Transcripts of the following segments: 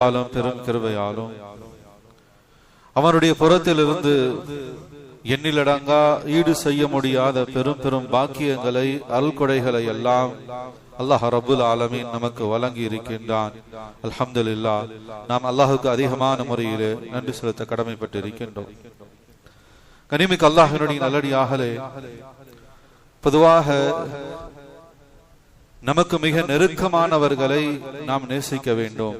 பெரும் கிருபையாலும் அவனுடைய புறத்திலிருந்து எண்ணிலடங்கா ஈடு செய்ய முடியாத பெரும் பெரும் பாக்கியங்களை அருள்கொடைகளை எல்லாம் அல்லாஹ் ரப்புல் ஆலமீன் நமக்கு வழங்கி இருக்கின்றான். அல்ஹம்துலில்லாஹ். நாம் அல்லாஹுக்கு அதிகமான முறையிலே நன்றி செலுத்த கடமைப்பட்டு இருக்கின்றோம். கனிமிக்கு அல்லாஹ்வினுடைய நல்லடியார்களே, பொதுவாக நமக்கு மிக நெருக்கமானவர்களை நாம் நேசிக்க வேண்டும்.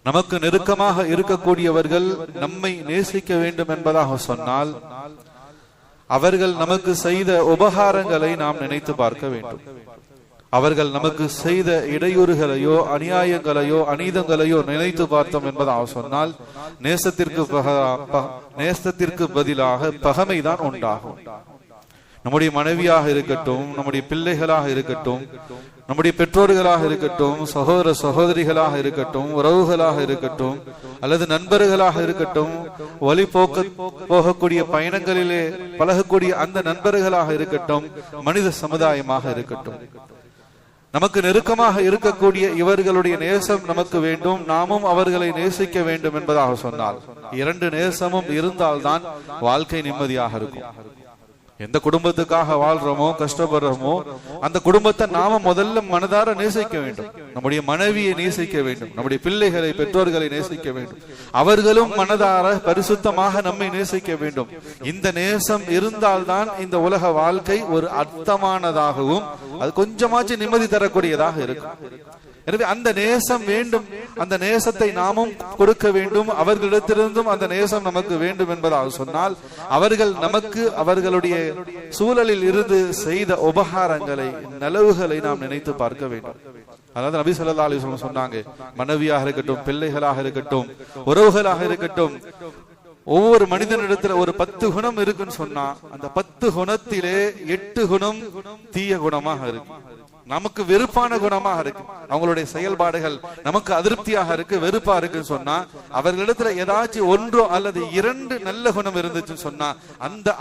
நமக்கு நெருக்கமாக இருக்கக்கூடியவர்கள் நம்மை நேசிக்க வேண்டும் என்பதாக சொன்னால் அவர்கள் நமக்கு செய்த உபகாரங்களை நாம் நினைத்து பார்க்க வேண்டும். அவர்கள் நமக்கு செய்த இடையூறுகளையோ அநியாயங்களையோ அநீதங்களையோ நினைத்து பார்த்தோம் என்பதாக சொன்னால் நேசத்திற்கு பதிலாக பகைமைதான் உண்டாகும். நம்முடைய மனைவியாக இருக்கட்டும், நம்முடைய பிள்ளைகளாக இருக்கட்டும், நம்முடைய பெற்றோர்களாக இருக்கட்டும், சகோதர சகோதரிகளாக இருக்கட்டும், உறவுகளாக இருக்கட்டும், அல்லது நண்பர்களாக இருக்கட்டும், வழி போகக்கூடிய பயணங்களிலே பழகக்கூடிய அந்த நண்பர்களாக இருக்கட்டும், மனித சமுதாயமாக இருக்கட்டும், நமக்கு நெருக்கமாக இருக்கக்கூடிய இவர்களுடைய நேசம் நமக்கு வேண்டும், நாமும் அவர்களை நேசிக்க வேண்டும் என்பதாக சொன்னால் இரண்டு நேசமும் இருந்தால்தான் வாழ்க்கை நிம்மதியாக இருக்கும். எந்த குடும்பத்துக்காக வாழ்றோமோ கஷ்டப்படுறோமோ அந்த குடும்பத்தை நாம முதல்ல மனதார நேசிக்க வேண்டும். நம்முடைய மனைவியை நேசிக்க வேண்டும், நம்முடைய பிள்ளைகளை பெற்றோர்களை நேசிக்க வேண்டும், அவர்களும் மனதார பரிசுத்தமாக நம்மை நேசிக்க வேண்டும். இந்த நேசம் இருந்தால்தான் இந்த உலக வாழ்க்கை ஒரு அர்த்தமானதாகவும் அது கொஞ்சமாச்சும் நிம்மதி தரக்கூடியதாக இருக்கும். எனவே அந்த நேசம் வேண்டும், அந்த நேசத்தை நாமும் கொடுக்க வேண்டும், அவர்களிடத்திலிருந்தும் அந்த நேசம் நமக்கு வேண்டும் என்பதாக சொன்னால் அவர்கள் நமக்கு அவர்களுடைய சூழலில் இருந்து செய்த உபகாரங்களை நலவுகளை நாம் நினைத்து பார்க்க வேண்டும். அதாவது நபி ஸல்லல்லாஹு அலைஹி வஸல்லம் சொன்னாங்க, மனைவியாக இருக்கட்டும், பிள்ளைகளாக இருக்கட்டும், உறவுகளாக இருக்கட்டும், ஒவ்வொரு மனிதனிடத்துல ஒரு 10 குணம் இருக்குன்னு சொன்னா அந்த 10 குணத்திலே 8 குணம் தீய குணமாக இருக்கு, நமக்கு வெறுப்பான குணமாக இருக்கு. அவங்களுடைய செயல்பாடுகள் நமக்கு அதிருப்தியாக இருக்கு, வெறுப்பா இருக்குன்னு சொன்னா அவர்களிடத்துல ஏதாச்சும் ஒன்றோ அல்லது 2 நல்ல குணம் இருந்துச்சுன்னு சொன்னா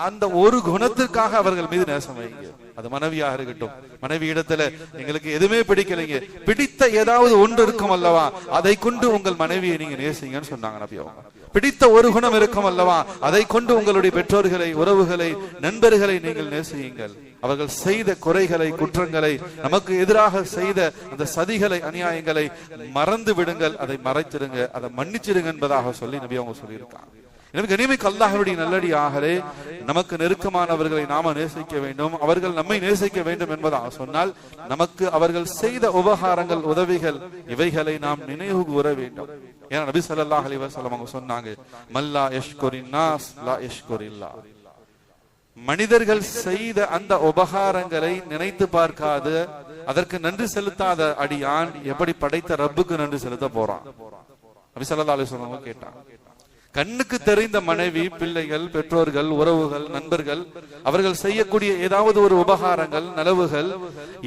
அந்த ஒரு குணத்திற்காக அவர்கள் மீது நேசம் வைங்க. அது மனைவியாக இருக்கட்டும், மனைவி இடத்துல எங்களுக்கு எதுவுமே பிடிக்கலைங்க, பிடித்த ஏதாவது ஒன்று இருக்கும் அல்லவா, அதை கொண்டு உங்கள் மனைவியை நீங்க நேசிங்கன்னு சொன்னாங்க நபி அவங்க. பிடித்த ஒரு குணம் இருக்கும் அல்லவா, அதை கொண்டு உங்களுடைய பெற்றோர்களை, உறவுகளை, நண்பர்களை நீங்கள் நேசியுங்கள். அவர்கள் செய்த குறைகளை, குற்றங்களை, நமக்கு எதிராக செய்த அந்த சதிகளை, அநியாயங்களை மறந்து விடுங்கள், அதை மறைச்சிருங்க, அதை மன்னிச்சிருங்க என்பதாக சொல்லி நபி அவங்க சொல்லியிருக்காங்க. எனவே கனிமிக்கு அல்லாஹ்வுடைய நல்லடியார்களே, நமக்கு நெருக்கமானவர்களை நாம நேசிக்க வேண்டும், அவர்கள் நம்மை நேசிக்க வேண்டும் என்பதாக சொன்னால் நமக்கு அவர்கள் செய்த உபகாரங்கள், உதவிகள், இவைகளை நாம் நினைவு கூற வேண்டும். ஏன்னா நபி ஸல்லல்லாஹு அலைஹி வஸல்லம் அவங்க சொன்னாங்க, மல்லா யஷ்குரின் நாஸ் லா யஷ்குரில்லாஹ். மனிதர்கள் செய்த அந்த உபகாரங்களை நினைத்து பார்க்காத, அதற்கு நன்றி செலுத்தாத அடியான் எப்படி படைத்த ரப்புக்கு நன்றி செலுத்த போறான்? நபி ஸல்லல்லாஹு அலைஹி வஸல்லம் கேட்டாங்க. கண்ணுக்கு தெரிந்த மனைவி, பிள்ளைகள், பெற்றோர்கள், உறவுகள், நண்பர்கள், அவர்கள் செய்யக்கூடிய ஏதாவது ஒரு உபகாரங்கள், நலவுகள்,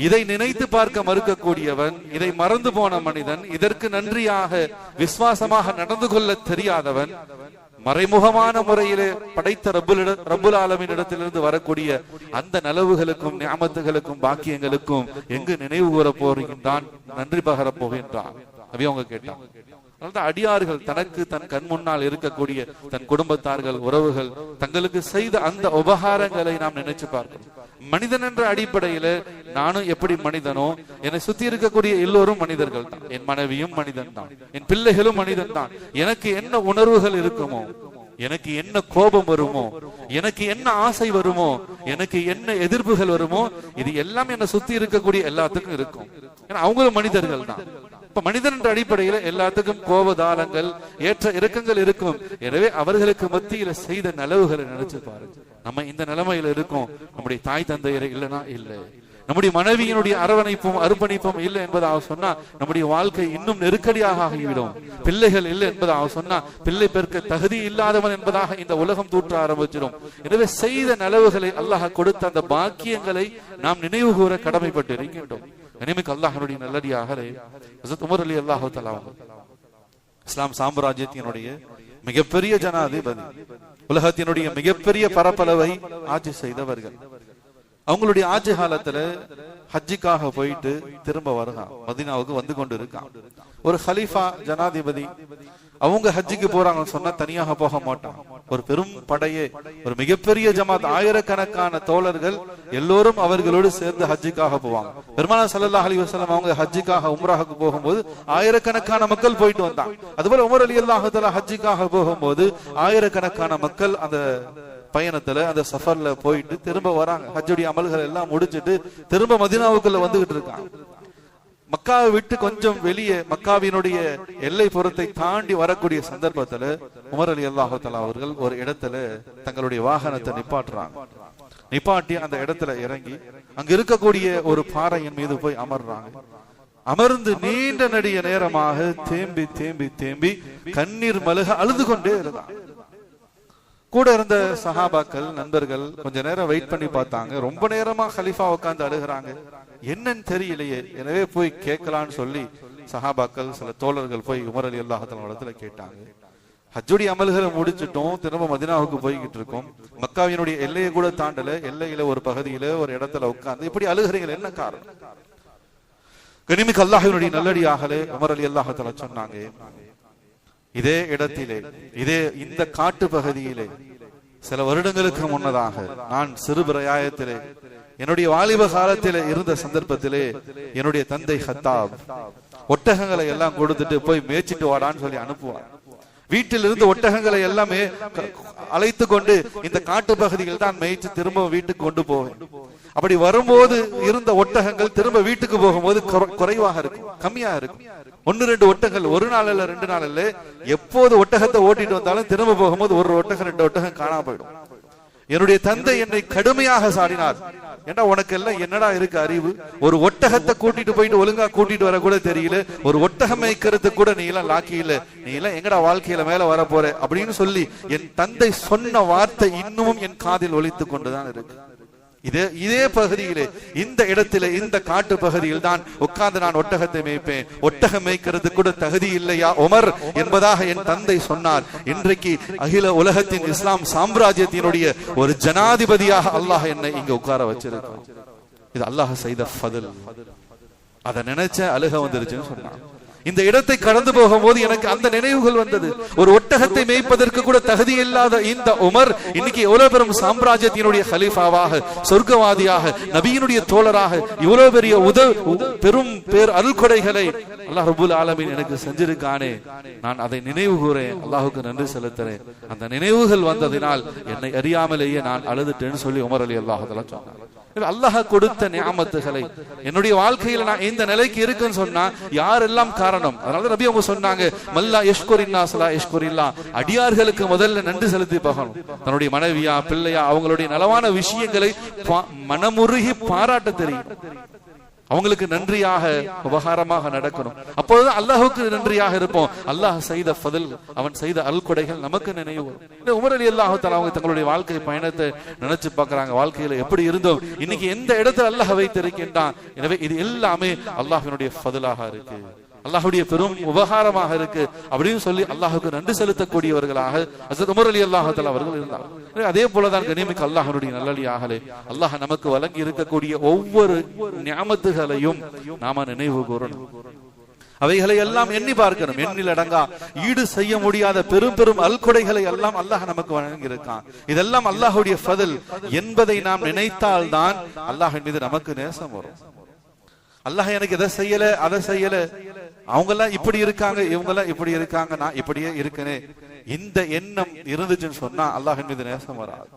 இதை நினைத்து பார்க்க மறுக்கக்கூடியவன், இதை மறந்து போன மனிதன், இதற்கு நன்றியாக விசுவாசமாக நடந்து கொள்ள தெரியாதவன், மறைமுகமான முறையிலே படைத்த ரப்புல் ஆலமீன் இடத்திலிருந்து வரக்கூடிய அந்த நலவுகளுக்கும் நியாமத்துகளுக்கும் பாக்கியங்களுக்கும் எங்கு நினைவு கூற போகின்றான், நன்றி பகர போகின்றான்? நபி அவங்க கேட்டான். அடியார்கள் தனக்கு தன் கண் முன்னால் இருக்கக்கூடிய தன் குடும்பத்தார்கள், உறவுகள் தங்களுக்கு செய்த அந்த உபகாரங்களை நாம் நினைச்சு பார்க்கணும். மனிதன் என்ற அடிப்படையில நானும் எப்படி மனிதனோ, என்னை சுத்தி இருக்கக்கூடிய எல்லோரும் மனிதர்கள் தான். என் மனைவியும் மனிதன் தான், என் பிள்ளைகளும் மனிதன் தான். எனக்கு என்ன உணர்வுகள் இருக்குமோ, எனக்கு என்ன கோபம் வருமோ, எனக்கு என்ன ஆசை வருமோ, எனக்கு என்ன எதிர்ப்புகள் வருமோ, இது எல்லாம் என்னை சுத்தி இருக்கக்கூடிய எல்லாத்துக்கும் இருக்கும். ஏன்னா அவங்களும் மனிதர்கள் தான். இப்ப மனிதன் என்ற அடிப்படையில எல்லாத்துக்கும் கோபதாளங்கள், ஏற்ற இறக்கங்கள் இருக்கும். எனவே அவர்களுக்கு மத்தியில செய்த நலவுகளை நினைச்சு பாருங்க. நம்ம இந்த நிலைமையில இருக்கோம், நம்முடைய தாய் தந்தையரை இல்லைன்னா இல்லை, நம்முடைய மனைவியினுடைய அரவணைப்பும் அர்ப்பணிப்பும் இல்லை என்பதாக சொன்னா நம்முடைய வாழ்க்கை இன்னும் நெருக்கடியாக ஆகிவிடும். பிள்ளைகள் இல்லை என்பதாக சொன்னா பிள்ளை பெருக்க தகுதி இல்லாதவன் என்பதாக இந்த உலகம் தூற்ற ஆரம்பிச்சிடும். எனவே செய்த நலவுகளை அல்லாஹ் கொடுத்த அந்த பாக்கியங்களை நாம் நினைவு கூற கடமைப்பட்டு இருக்கின்றோம். கனிமிக்கு அல்லாஹ்வுடைய நல்லடியார்களே, ஹஜ்ரத் உமர் ரலியல்லாஹு தஆலா இஸ்லாம் சாம்ராஜ்யத்தினுடைய மிகப்பெரிய ஜனாதிபதி, உலகத்தினுடைய மிகப்பெரிய பரப்பளவை ஆட்சி செய்தவர்கள். அவங்களுடைய ஆட்சி காலத்துல ஹஜ்ஜிக்காக போயிட்டு திரும்ப வருகான், மதீனாவுக்கு வந்து கொண்டு இருக்கான். ஒரு ஹலீஃபா ஜனாதிபதி அவங்க ஹஜ்ஜிக்கு போறாங்கன்னு சொன்னா தனியாக போக மாட்டான். ஒரு பெரும் படையே, ஒரு மிகப்பெரிய ஜமாத், ஆயிரக்கணக்கான தோழர்கள் எல்லோரும் அவர்களோடு சேர்ந்து ஹஜ்ஜிக்காக போவாங்க. பெருமானார் ஸல்லல்லாஹு அலைஹி வஸல்லம் அவங்க ஹஜ்ஜிக்காக உம்ராஹுக்கு போகும்போது ஆயிரக்கணக்கான மக்கள் போயிட்டு வந்தாங்க. அதுபோல உமர் ரலியல்லாஹு தஆலா ஹஜ்ஜிக்காக போகும்போது ஆயிரக்கணக்கான மக்கள் அந்த பயணத்துல, அந்த சஃபர்ல போயிட்டு திரும்ப வராங்க. ஹஜ்ஜுடைய அமல்கள் எல்லாம் முடிச்சிட்டு திரும்ப மதீனாவுக்குள்ள வந்துகிட்டு இருக்காங்க. மக்காவை விட்டு கொஞ்சம் வெளியே மக்காவினுடைய எல்லை புறத்தை தாண்டி வரக்கூடிய சந்தர்ப்பத்துல உமர் ரலியல்லாஹு தஆலா அவர்கள் ஒரு இடத்துல தங்களுடைய வாகனத்தை நிப்பாட்டுறாங்க. நிப்பாட்டி அந்த இடத்துல இறங்கி அங்க இருக்கக்கூடிய ஒரு பாறையின் மீது போய் அமர்றாங்க. அமர்ந்து நீண்ட நெடிய நேரமாக தேம்பி தேம்பி தேம்பி கண்ணீர் மல்க அழுது கொண்டே இருந்தாங்க. கூட இருந்த சஹாபாக்கள், நண்பர்கள் கொஞ்ச நேரம் வெயிட் பண்ணி பார்த்தாங்க. ரொம்ப நேரமா கலீஃபா உட்கார்ந்து அழுகிறாங்க, என்னன்னு தெரியலையே, எனவே போய் கேட்கலான்னு சொல்லி சஹாபாக்கள், சில தோழர்கள் போய் உமர் ரலியல்லாஹு தஆலா இடத்துல கேட்டாங்க. ஹஜ்ஜுடைய அமல்களை முடிச்சிட்டோம், திரும்ப மதீனாவுக்கு போய்கிட்டு இருக்கோம், மக்காவினுடைய எல்லையை கூட தாண்டல, எல்லையில ஒரு பகுதியில ஒரு இடத்துல உட்கார்ந்து இப்படி அழுகிறீங்க, என்ன காரணம்? கனிமிக்கு அல்லாஹ்வினுடைய நல்லடியாகலே உமர் ரலியல்லாஹு தஆலா சொன்னாங்க, இதே இடத்திலே, இந்த காட்டு பகுதியிலே சில வருடங்களுக்கு முன்னதாக நான் சிறுபிராயத்திலே என்னுடைய வாலிப காலத்திலே இருந்த சந்தர்ப்பத்திலே என்னுடைய தந்தை ஹத்தாப் ஒட்டகங்களை எல்லாம் கொடுத்துட்டு போய் மேய்ச்சிட்டு வாடான்னு சொல்லி அனுப்புவார். வீட்டில் இருந்து ஒட்டகங்களை எல்லாமே அழைத்து கொண்டு இந்த காட்டு பகுதியில் தான் மேய்ச்சி திரும்ப வீட்டுக்கு கொண்டு போவேன். அப்படி வரும்போது இருந்த ஒட்டகங்கள் திரும்ப வீட்டுக்கு போகும்போது குறைவாக இருக்கும், கம்மியா இருக்கும். 1-2 ஒட்டகங்கள், ஒரு நாள் இல்ல 2 நாள் இல்ல, எப்போது ஒட்டகத்தை ஓட்டிட்டு வந்தாலும் திரும்ப போகும்போது ஒரு ஒட்டகம் 2 ஒட்டகம் காணாம போயிடும். என்னுடைய தந்தை என்னை கடுமையாக சாடினார். ஏன்னா உனக்கு எல்லாம் என்னடா இருக்கு அறிவு, ஒரு ஒட்டகத்தை கூட்டிட்டு போயிட்டு ஒழுங்கா கூட்டிட்டு வர கூட தெரியல, ஒரு ஒட்டகம் மேய்க்கிறது கூட நீ எல்லாம் லாக்கி இல்ல, நீ எல்லாம் எங்கடா வாழ்க்கையில மேல வர போற அப்படின்னு சொல்லி என் தந்தை சொன்ன வார்த்தை இன்னமும் என் காதில் ஒலித்து கொண்டுதான் இருக்கு. இதே பகுதியிலே, இந்த இடத்திலே, இந்த காட்டு பகுதியில் தான் உட்கார்ந்து நான் ஒட்டகத்தை மேய்ப்பேன். ஒட்டகம் மேய்க்கிறது கூட தகுதி இல்லையா உமர் என்பதாக என் தந்தை சொன்னார். இன்றைக்கு அகில உலகத்தின் இஸ்லாம் சாம்ராஜ்யத்தினுடைய ஒரு ஜனாதிபதியாக அல்லாஹ் என்னை இங்க உட்கார வச்சிருக்கான். இது அல்லாஹ் செய்த ஃபதுல். அதை நினைச்ச அழுக வந்துருச்சுன்னு சொன்னான். இந்த இடத்தை கடந்து போகும்போது எனக்கு அந்த நினைவுகள் வந்தது. ஒரு ஒட்டகத்தை மேய்ப்பதற்கு கூட தகுதி இல்லாத இந்த உமர் இன்னைக்கு எவ்வளவு பெரும் சாம்ராஜ்யத்தினுடைய கலீஃபாவாக, சொர்க்கவாதியாக, நபியினுடைய தோழராக இவ்வளவு பெரிய பெரும் பேர் அருள்கொடைகளை அல்லாஹ் ரப்பல் ஆலமீன் எனக்கு செஞ்சிருக்கானே, நான் அதை நினைவு கூறேன், அல்லாஹுக்கு நன்றி செலுத்துறேன். அந்த நினைவுகள் வந்ததினால் என்னை அறியாமலேயே நான் அழுதுட்டேன்னு சொல்லி உமர் ரலியல்லாஹு தஆலா சொன்னார். அல்லாஹ் கொடுத்த நியாமத்துகளை என்னுடைய வாழ்க்கையில நான் இந்த நிலைக்கு இருக்குன்னு சொன்னா யாரெல்லாம் காரணம்? அதனால நபி அவங்க சொன்னாங்க, மல்லா யஷ்குரின்னா ஸலா யஷ்குரில்லா, அடியார்களுக்கு முதல்ல நன்றி செலுத்தி போகணும். தன்னுடைய மனைவியா, பிள்ளையா, அவங்களுடைய நலவான விஷயங்களை மனமுருகி பாராட்ட தெரியும். அவங்களுக்கு நன்றியாக உபகாரமாக நடக்கணும். அப்பொழுது அல்லாஹுக்கு நன்றியாக இருப்போம். அல்லாஹ் செய்த ஃபதுல், அவன் செய்த அல்கொடைகள் நமக்கு நினைவு வரும். உமர் ரலியல்லாஹு தஆலா அவங்க தங்களுடைய வாழ்க்கை பயணத்தை நினைச்சு பார்க்கறாங்க. வாழ்க்கையில எப்படி இருந்தோம், இன்னைக்கு எந்த இடத்துல அல்லாஹ் வைத்திருக்கின்றான். எனவே இது எல்லாமே அல்லாஹ்வினுடைய ஃபதுலாக இருக்கு, அல்லாஹ்வுடைய பெரும் உபகாரமாக இருக்கு அப்படின்னு சொல்லி அல்லாஹுக்கு நன்றி செலுத்தக்கூடியவர்களாக ஹஜ்ரத் உமர் ரலியல்லாஹு தஆலா அவர்கள் இருந்தார். அதே போலதான் கனிமிக்க அல்லாஹ்வுடைய நல்லடியார்களே, அல்லாஹ் நமக்கு வழங்கி இருக்கக்கூடிய ஒவ்வொரு நியாமத்துகளையும் நாம நினைவு கூறணும். அவைகளை எல்லாம் எண்ணி பார்க்கணும். எண்ணில் அடங்கா ஈடு செய்ய முடியாத பெரும் பெரும் அல்கொடைகளை எல்லாம் அல்லாஹ் நமக்கு வழங்கி இருக்கான். இதெல்லாம் அல்லாஹ்வுடைய ஃபதுல் என்பதை நாம் நினைத்தால்தான் அல்லாஹ்வின் மீது நமக்கு நேசம் வரும். அல்லாஹ் எனக்கு எதை செய்யல, அதை செய்யல, அவங்க எல்லாம் இப்படி இருக்காங்க, இவங்க எல்லாம் இப்படி இருக்காங்க, நான் இப்படியே இருக்கனே, இந்த எண்ணம் இருந்துச்சுன்னு சொன்னா அல்லாஹ்வின் மீது நேசம் வராது.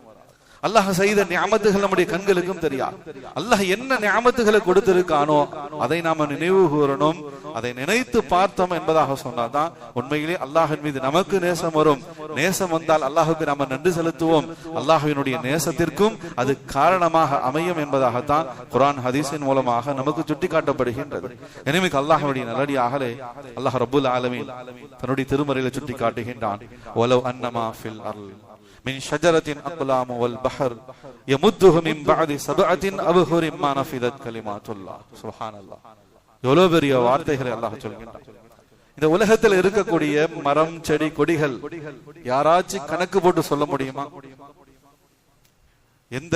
அல்லாஹ் செய்த நியாமத்துகள் நம்முடைய கண்களுக்கும் தெரியாது. அல்லாஹ் என்ன நியாமத்துகளை கொடுத்திருக்கானோ அதை நாம நினைவு கூறணும். அதை நினைத்து பார்த்தோம் என்பதாக சொன்னாதான் உண்மையிலே அல்லாஹ்வின் மீது நமக்கு நேசம் வரும். நேசம் வந்தால் அல்லாஹுக்கு நாம நன்றி செலுத்துவோம். அல்லாஹ்வினுடைய நேசத்திற்கும் அது காரணமாக அமையும் என்பதாகத்தான் குர்ஆன் ஹதீஸின் மூலமாக நமக்கு சுட்டி காட்டப்படுகின்றது. எனவே அல்லாஹ்வுடைய நல்லடியார்களே, அல்லாஹ் ரப்பல் ஆலமீன் தன்னுடைய திருமறையில சுட்டி காட்டுகின்றான், வலவ் அன்னமா ஃபில் அர்ல் மின் ஷஜரத்தின் அக்லாம் வல் பஹர் யமுத்துஹு மின் பஅதி சபஅத்தின் அப்ஹுரின் மா நஃபிதத் கலிமாத்துல்லாஹ். சுப்ஹானல்லாஹ். எவ்வளவு பெரிய வார்த்தைகளை அல்லாஹ் சொல்கின்றான். இந்த உலகத்தில் இருக்கக்கூடிய மரம், செடி, கொடிகள் யாராச்சும் கணக்கு போட்டு சொல்ல முடியுமா? எந்த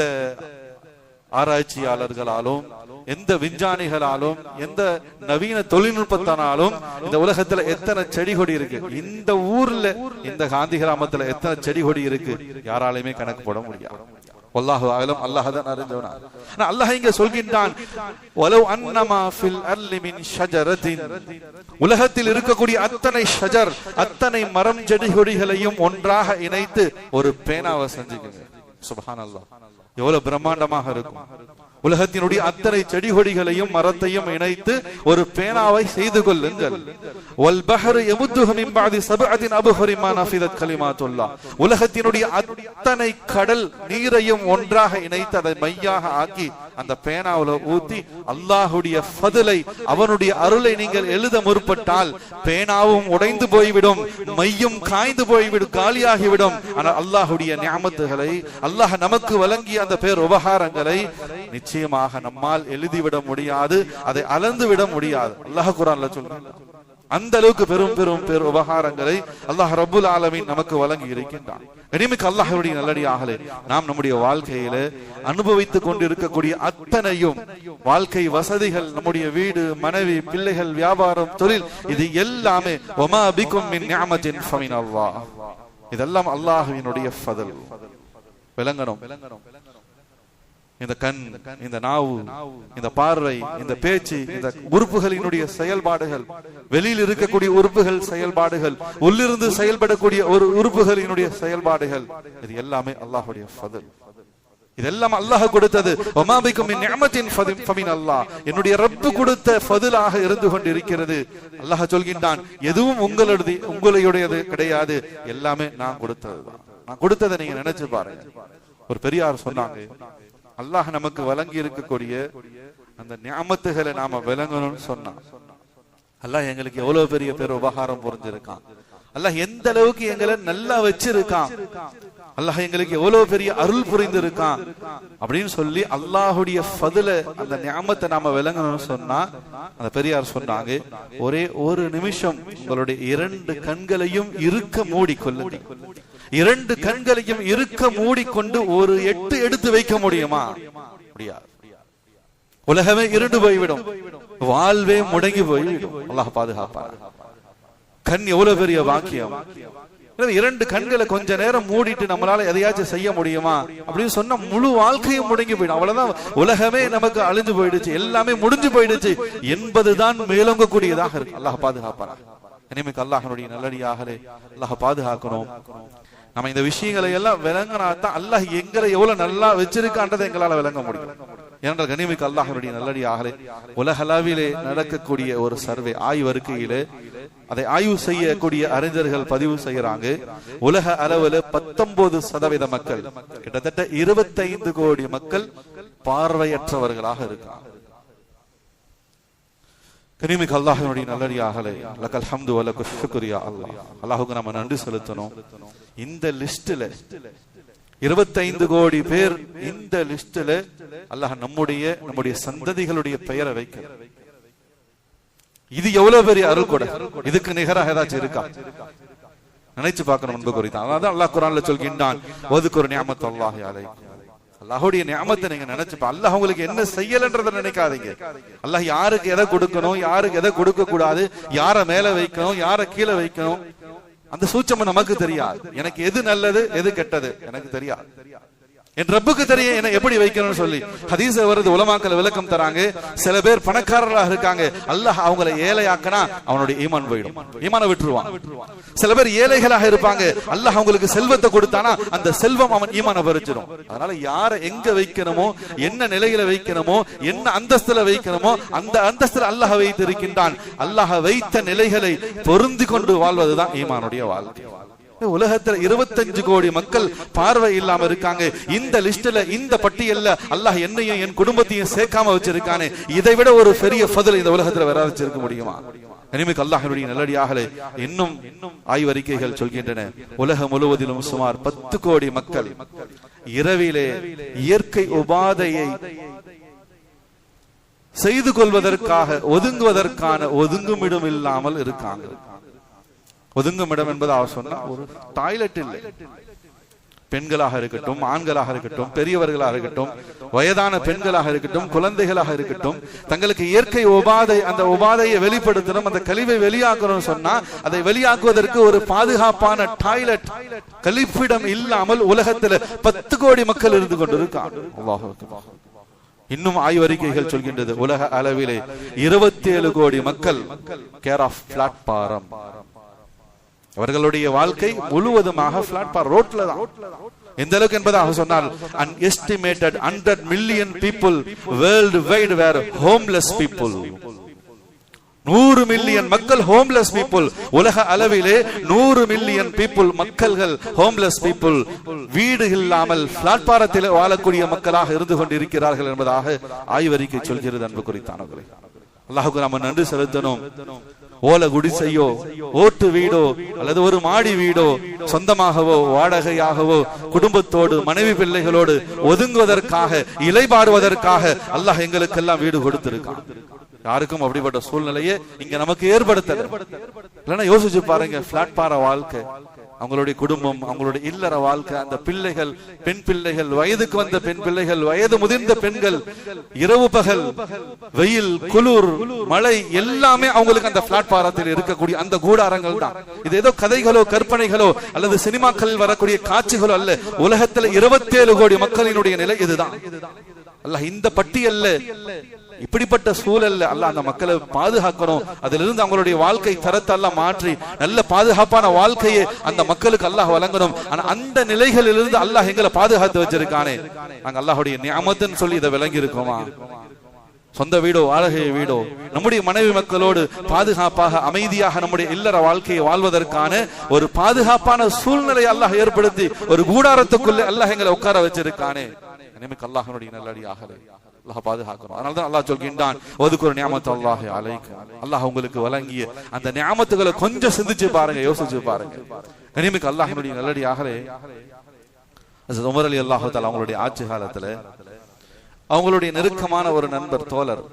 ஆராய்ச்சியாளர்களாலும் எந்த விஞ்ஞானிகளாலும் எந்த நவீன தொழில்நுட்பத்தினாலும் இந்த உலகத்துல எத்தனை செடி கொடி இருக்கு, இந்த ஊர்ல இந்த காந்தி கிராமத்துல எத்தனை செடி கொடி இருக்கு, யாராலையுமே கணக்கு போட முடியாது. வல்லாஹு அலம், அல்லாஹ் தான் அறிந்தவன். அல்லாஹ் இங்க சொல்கின்றான், வலவ் அன்னமா ஃபில் அர்லி மின் ஷஜரத்தின், உலகத்தில் இருக்கக்கூடிய அத்தனை ஷஜர், அத்தனை மரம் செடி கொடிகளையும் ஒன்றாக இணைத்து ஒரு பேனாவை செஞ்சுக்கங்க. சுப்ஹானல்லாஹ், எவ்வளவு பிரம்மாண்டமாக இருக்கும். உலகத்தினுடைய அத்தனை செடி கொடிகளையும் மரத்தையும் இணைத்து ஒரு பேனாவை செய்து கொள்ளுங்கள். உலகத்தினுடைய அத்தனை கடல் நீரையும் ஒன்றாக இணைத்து அதை மையாக ஆக்கி அந்த பேனாவுல ஊத்தி அல்லாஹுடைய ஃபதுலை, அவனுடைய அருளை நீங்கள் எழுத முற்பட்டால் பேனாவும் உடைந்து போய்விடும், மையும் காய்ந்து போய்விடும், காலியாகிவிடும். ஆனால் அல்லாஹுடைய நிஅமத்துகளை, அல்லாஹ் நமக்கு வழங்கிய அந்த பேர் உபகாரங்களை நிச்சயமாக நம்மால் எழுதிவிட முடியாது, அதை அளந்து விட முடியாது. அல்லாஹ் குர்ஆன்ல சொல்றான், அந்த அளவுக்கு பெரும் பெரும் பெரும் உபகாரங்களை அல்லாஹ் ரப்புல் ஆலமீன் நமக்கு வழங்கி இருக்கின்றான். கனிமிக்க அல்லாஹ்வுடைய நல்லடியார்களே, நாம் நம்முடைய வாழ்க்கையில அனுபவித்துக் கொண்டிருக்கக்கூடிய அத்தனையும் வாழ்க்கை வசதிகள், நம்முடைய வீடு, மனைவி, பிள்ளைகள், வியாபாரம், தொழில், இது எல்லாமே வமா பிகும் மின் நிஅமத்தின் ஃபமினல்லாஹ், இதெல்லாம் அல்லாஹ்வினுடைய ஃபضل. விளங்கணும். இந்த கண், இந்த நாவு, இந்த பார்வை, இந்த பேச்சு, இந்த உறுப்புகளினுடைய செயல்பாடுகள், வெளியில் இருக்கக்கூடிய உறுப்புகள் செயல்பாடுகள், உள்ளிருந்து செயல்படக்கூடிய ஒரு உறுப்புகளினுடைய செயல்பாடுகள், இது எல்லாமே அல்லாஹ்வுடைய ஃபضل. இதெல்லாம் அல்லாஹ் கொடுத்தது. வமா பிகும் மின் நிஅமத்தின் ஃபமினல்லாஹ், என்னுடைய ரப்பு கொடுத்த ஃபضலாக இருந்து கொண்டிருக்கிறது. அல்லாஹ் சொல்கின்றான், எதுவும் உங்களுடையது கிடையாது, எல்லாமே நான் கொடுத்ததுதான். நான் கொடுத்ததை நீங்க நினைச்சு பாருங்க. ஒரு பெரியார் சொன்னாங்க, அல்லாஹ் நமக்கு வழங்கி இருக்கக்கூடிய அந்த நிஅமத்துகளை நாம விளங்கணும்னு சொன்னா, அல்லாஹ் எங்களுக்கு எவ்வளவு பெரிய பேர் உபகாரம் புரிஞ்சிருக்கான், அல்லாஹ் எந்த அளவுக்கு எங்களை நல்லா வச்சிருக்கான், அல்லாஹ் எங்களுக்கு எவ்வளவு பெரிய அருள் புரிந்திருக்கான் அப்படின்னு சொல்லி அல்லாஹுடைய ஃபضல, அந்த நிஅமத்தை நாம விளங்கணும்னு சொன்னா, அந்த பெரியார் சொன்னாங்க, ஒரே ஒரு நிமிஷம் உங்களுடைய 2 கண்களையும் இருக்க மூடிக்கொள்ளுங்க. 2 கண்களையும் இருக்க மூடிக்கொண்டு ஒரு 8 எடுத்து வைக்க முடியுமா? முடியாது. உலகமே இருண்டு போய்விடும், வாழ்வே முடங்கி போய்விடும். அல்லாஹ் பாதுகாப்பார். கண் எவ்வளவு பெரிய பாக்கியம். 2 கண்களை கொஞ்ச நேரம் மூடிட்டு நம்மளால எதையாச்சும் செய்ய முடியுமா அப்படின்னு சொன்னா முழு வாழ்க்கையும் முடங்கி போயிடும். அவ்வளவுதான், உலகமே நமக்கு அழிஞ்சு போயிடுச்சு, எல்லாமே முடிஞ்சு போயிடுச்சு என்பதுதான் மேலோங்கக்கூடியதாக இருக்கு. அல்லாஹ் பாதுகாப்பார். இனிமேல் அல்லாஹ்வுடைய நல்லடியார்களே, அல்லாஹ் பாதுகாக்கணும். நம்ம இந்த விஷயங்களை எல்லாம் விளங்கினாத்தான் அல்லாஹ் எங்களை எவ்வளவு நல்லா வச்சிருக்கான்றதை எங்களால விளங்க முடியும். ஏனென்றால் கனிமிக்க அல்லாஹ்வுடைய நல்லடியார்களே, உலகளவிலே நடக்கக்கூடிய ஒரு சர்வே ஆய்வறிக்கையிலே அதை ஆய்வு செய்யக்கூடிய அறிஞர்கள் பதிவு செய்யறாங்க, உலக அளவுல 19% மக்கள், கிட்டத்தட்ட 25 கோடி மக்கள் பார்வையற்றவர்களாக இருக்காங்க. கனிமிக்க அல்லாஹ்வுடைய நல்லடியார்களே, லக்கல் ஹம்து வ லக்கல் ஷுக்ர் யா அல்லாஹ். அல்லாஹ்வுக்கு நாம நன்றி செலுத்தணும். இந்த லிஸ்ட்ல 25 கோடி பேர், இந்த லிஸ்ட்ல அல்லாஹ் நம்முடைய சந்ததிகளுடைய பெயரை வைக்க, இது எவ்வளவு பெரிய அருள் கொடை. இதுக்கு நிகராக ஏதாச்சும் இருக்கா? நினைச்சு பார்க்கணும். முன்பு குறித்தான். அதான் அல்லாஹ் குர்ஆன்ல சொல்கின்றான், வதுகுர் நிஅமத்தல்லாஹி அலைக்கும். அல்லாஹ்வுடைய நிஅமத்தை நீங்க நினைச்சுப்பா. அல்லாஹ் உங்களுக்கு என்ன செய்யலன்றதை நினைக்காதீங்க. அல்லாஹ் யாருக்கு எதை கொடுக்கணும், யாருக்கு எதை கொடுக்க கூடாது, யாரை மேல வைக்கணும், யாரை கீழே வைக்கணும், அந்த சூட்சம் நமக்கு தெரியாது. எனக்கு எது நல்லது எது கெட்டது எனக்கு தெரியாது. என் ரப்புக்கு தெரியும் என்ன எப்படி வைக்கணும்னு சொல்லி. ஹதீஸ் வருது, உலமாக்கள் விளக்கம் தராங்க. சில பேர் பணக்காரர்களாக இருக்காங்க, அல்லாஹ் அவங்களை ஏழையாக்கனா அவனுடைய ஈமான் போயிடும், ஈமான விட்டுருவான். சில பேர் ஏழைகளாக இருப்பாங்க, அல்லாஹ் அவங்களுக்கு செல்வத்தை கொடுத்தானா அந்த செல்வம் அவன் ஈமான பறிச்சிடும். அதனால யாரை எங்க வைக்கணுமோ, என்ன நிலையில வைக்கணுமோ, என்ன அந்தஸ்துல வைக்கணுமோ அந்த அந்தஸ்துல அல்லாஹ் வைத்து இருக்கின்றான். அல்லாஹ் வைத்த நிலைகளை பொருந்தி கொண்டு வாழ்வதுதான் ஈமானுடைய வாழ்க்கை. உலகத்துல 25 கோடி மக்கள் பார்வை இல்லாம இருக்காங்க. இந்த லிஸ்ட்ல, இந்த பட்டியல்ல அல்லாஹ் என்னையும் என் குடும்பத்தையும் சேர்க்காம வச்சிருக்கானே, இதை விட ஒரு பெரிய ஃபضல் இந்த உலகத்துல வேற வச்சிருக்க முடியுமா? இனிமேல் அல்லாஹ்வுடைய நல்லடியார்களே, இன்னும் ஆய்வறிக்கைகள் சொல்கின்றன, உலகம் முழுவதிலும் சுமார் 10 கோடி மக்கள் இரவிலே இயற்கை உபாதையை செய்து கொள்வதற்காக ஒதுங்குவதற்கான ஒதுங்குமிடம் இல்லாமல் இருக்காங்க. ஒதுங்கும் இடம் என்பது அவர் சொன்னா ஒரு டாய்லெட் இல்லை. பெண்களாக இருக்கட்டும், ஆண்களாக இருக்கட்டும், பெரியவர்களாக இருக்கட்டும், வயதான பெண்களாக இருக்கட்டும், குழந்தைகளாக இருக்கட்டும், தங்களுக்கு இயற்கை உபாதை, அந்த உபாதையை வெளிப்படுத்தணும், அந்த கழிவை வெளியாக்கணும் சொன்னா அதை வெளியாக்குவதற்கு ஒரு பாதுகாப்பான டாய்லெட், கழிப்பிடம் இல்லாமல் உலகத்தில் 10 கோடி மக்கள் இருந்து கொண்டிருக்காங்க. அல்லாஹ் அக்பர். இன்னும் ஆய்வறிக்கைகள் சொல்கின்றது, உலக அளவிலே 27 கோடி மக்கள் கேர் ஆஃப் பிளாட்பாரம். அவர்களுடைய வாழ்க்கை முழுவதுமாக பிளாட்பாரம், ரோட்ல தான். எந்த அளவுக்கு என்பதாக சொன்னால், an estimated 100 million people worldwide were homeless people. 100 million மக்கள் ஹோம்லெஸ் பீப்புள். உலக அளவிலே 100 மில்லியன் பீப்புள், மக்கள்கள் ஹோம்லெஸ் பீப்புள், வீடு இல்லாமல் பிளாட்பாரத்தில் வாழக்கூடிய மக்களாக இருந்து கொண்டிருக்கிறார்கள் என்பதாக ஆய்வறிக்கை சொல்கிறது. அன்பு குறித்தானவர்களே, அல்லாஹ்வுக்கு நாம நன்றி செலுத்தணும். ஓல குடிசையோ, ஓட்டு வீடோ அல்லது ஒரு மாடி வீடோ சொந்தமாகவோ வாடகையாகவோ குடும்பத்தோடு மனைவி பிள்ளைகளோடு ஒதுங்குவதற்காக, இலைபாடுவதற்காக அல்லாஹ் எங்களுக்கெல்லாம் வீடு கொடுத்திருக்கான். யாருக்கும் அப்படிப்பட்ட சூழ்நிலையே இங்க நமக்கு ஏற்படுத்தல. இல்லைன்னா யோசிச்சு பாருங்க, பிளாட்பார வாழ்க்கை, அவங்களுடைய குடும்பம், அவங்களுடைய இல்லற வாழ்க்கை, அந்த பிள்ளைகள், பெண் பிள்ளைகள், வயதுக்கு வந்த பெண் பிள்ளைகள், வயது முதிர்ந்த பெண்கள், இரவு பகல், வெயில், குளிர், மழை எல்லாமே அவங்களுக்கு அந்த பிளாட்பாரத்தில் இருக்கக்கூடிய அந்த கூடாரங்கள் தான். இது ஏதோ கதைகளோ கற்பனைகளோ அல்லது சினிமாக்களில் வரக்கூடிய காட்சிகளோ அல்ல. உலகத்தில் 27 கோடி மக்களினுடைய நிலை இதுதான். அல்லாஹ் இந்த பட்டியல்ல, இப்படிப்பட்ட சூழல்ல அல்லாஹ் அந்த மக்களை பாதுகாக்கணும். அதிலிருந்து அவங்களுடைய வாழ்க்கை தரத்தை எல்லாம் மாற்றி நல்ல பாதுகாப்பான வாழ்க்கையை அந்த மக்களுக்கு அல்லாஹ் வழங்கணும். ஆனா அந்த நிலைகளிலிருந்து அல்லாஹ் எங்களை பாதுகாத்து வச்சிருக்கானே, நாங்க அல்லாஹுடைய நியமத்துன்னு சொல்லி இதை விளங்கி இருக்கோமா? சொந்த வீடோ வாடகை வீடோ நம்முடைய மனைவி மக்களோடு பாதுகாப்பாக அமைதியாக நம்முடைய இல்லற வாழ்க்கையை வாழ்வதற்கான ஒரு பாதுகாப்பான சூழ்நிலை அல்லாஹ் ஏற்படுத்தி ஒரு கூடாரத்துக்குள்ளே அல்லாஹ் எங்களை உட்கார வச்சிருக்கானே. நமக்கு அல்லாஹ்வுடைய நல்லடியாக அல்லாஹ் பாதுகாக்கணும். அதனால்தான் அல்லாஹ் சொல்கின்றான், ஒதுக்குற நியமத் அல்லாஹ் அலைக்கு. அல்லாஹ் உங்களுக்கு வழங்கிய அந்த நியமத்துகளை கொஞ்சம் சிந்திச்சு பாருங்க, யோசிச்சு பாருங்க. நமக்கு அல்லாஹ்வுடைய நல்லடியாகவே ஹஜ்ரத் உமர் ரலியல்லாஹு தஆலா அவங்களுடைய ஆட்சி காலத்துல அவங்களுடைய நெருக்கமான ஒரு நண்பர், தோழர்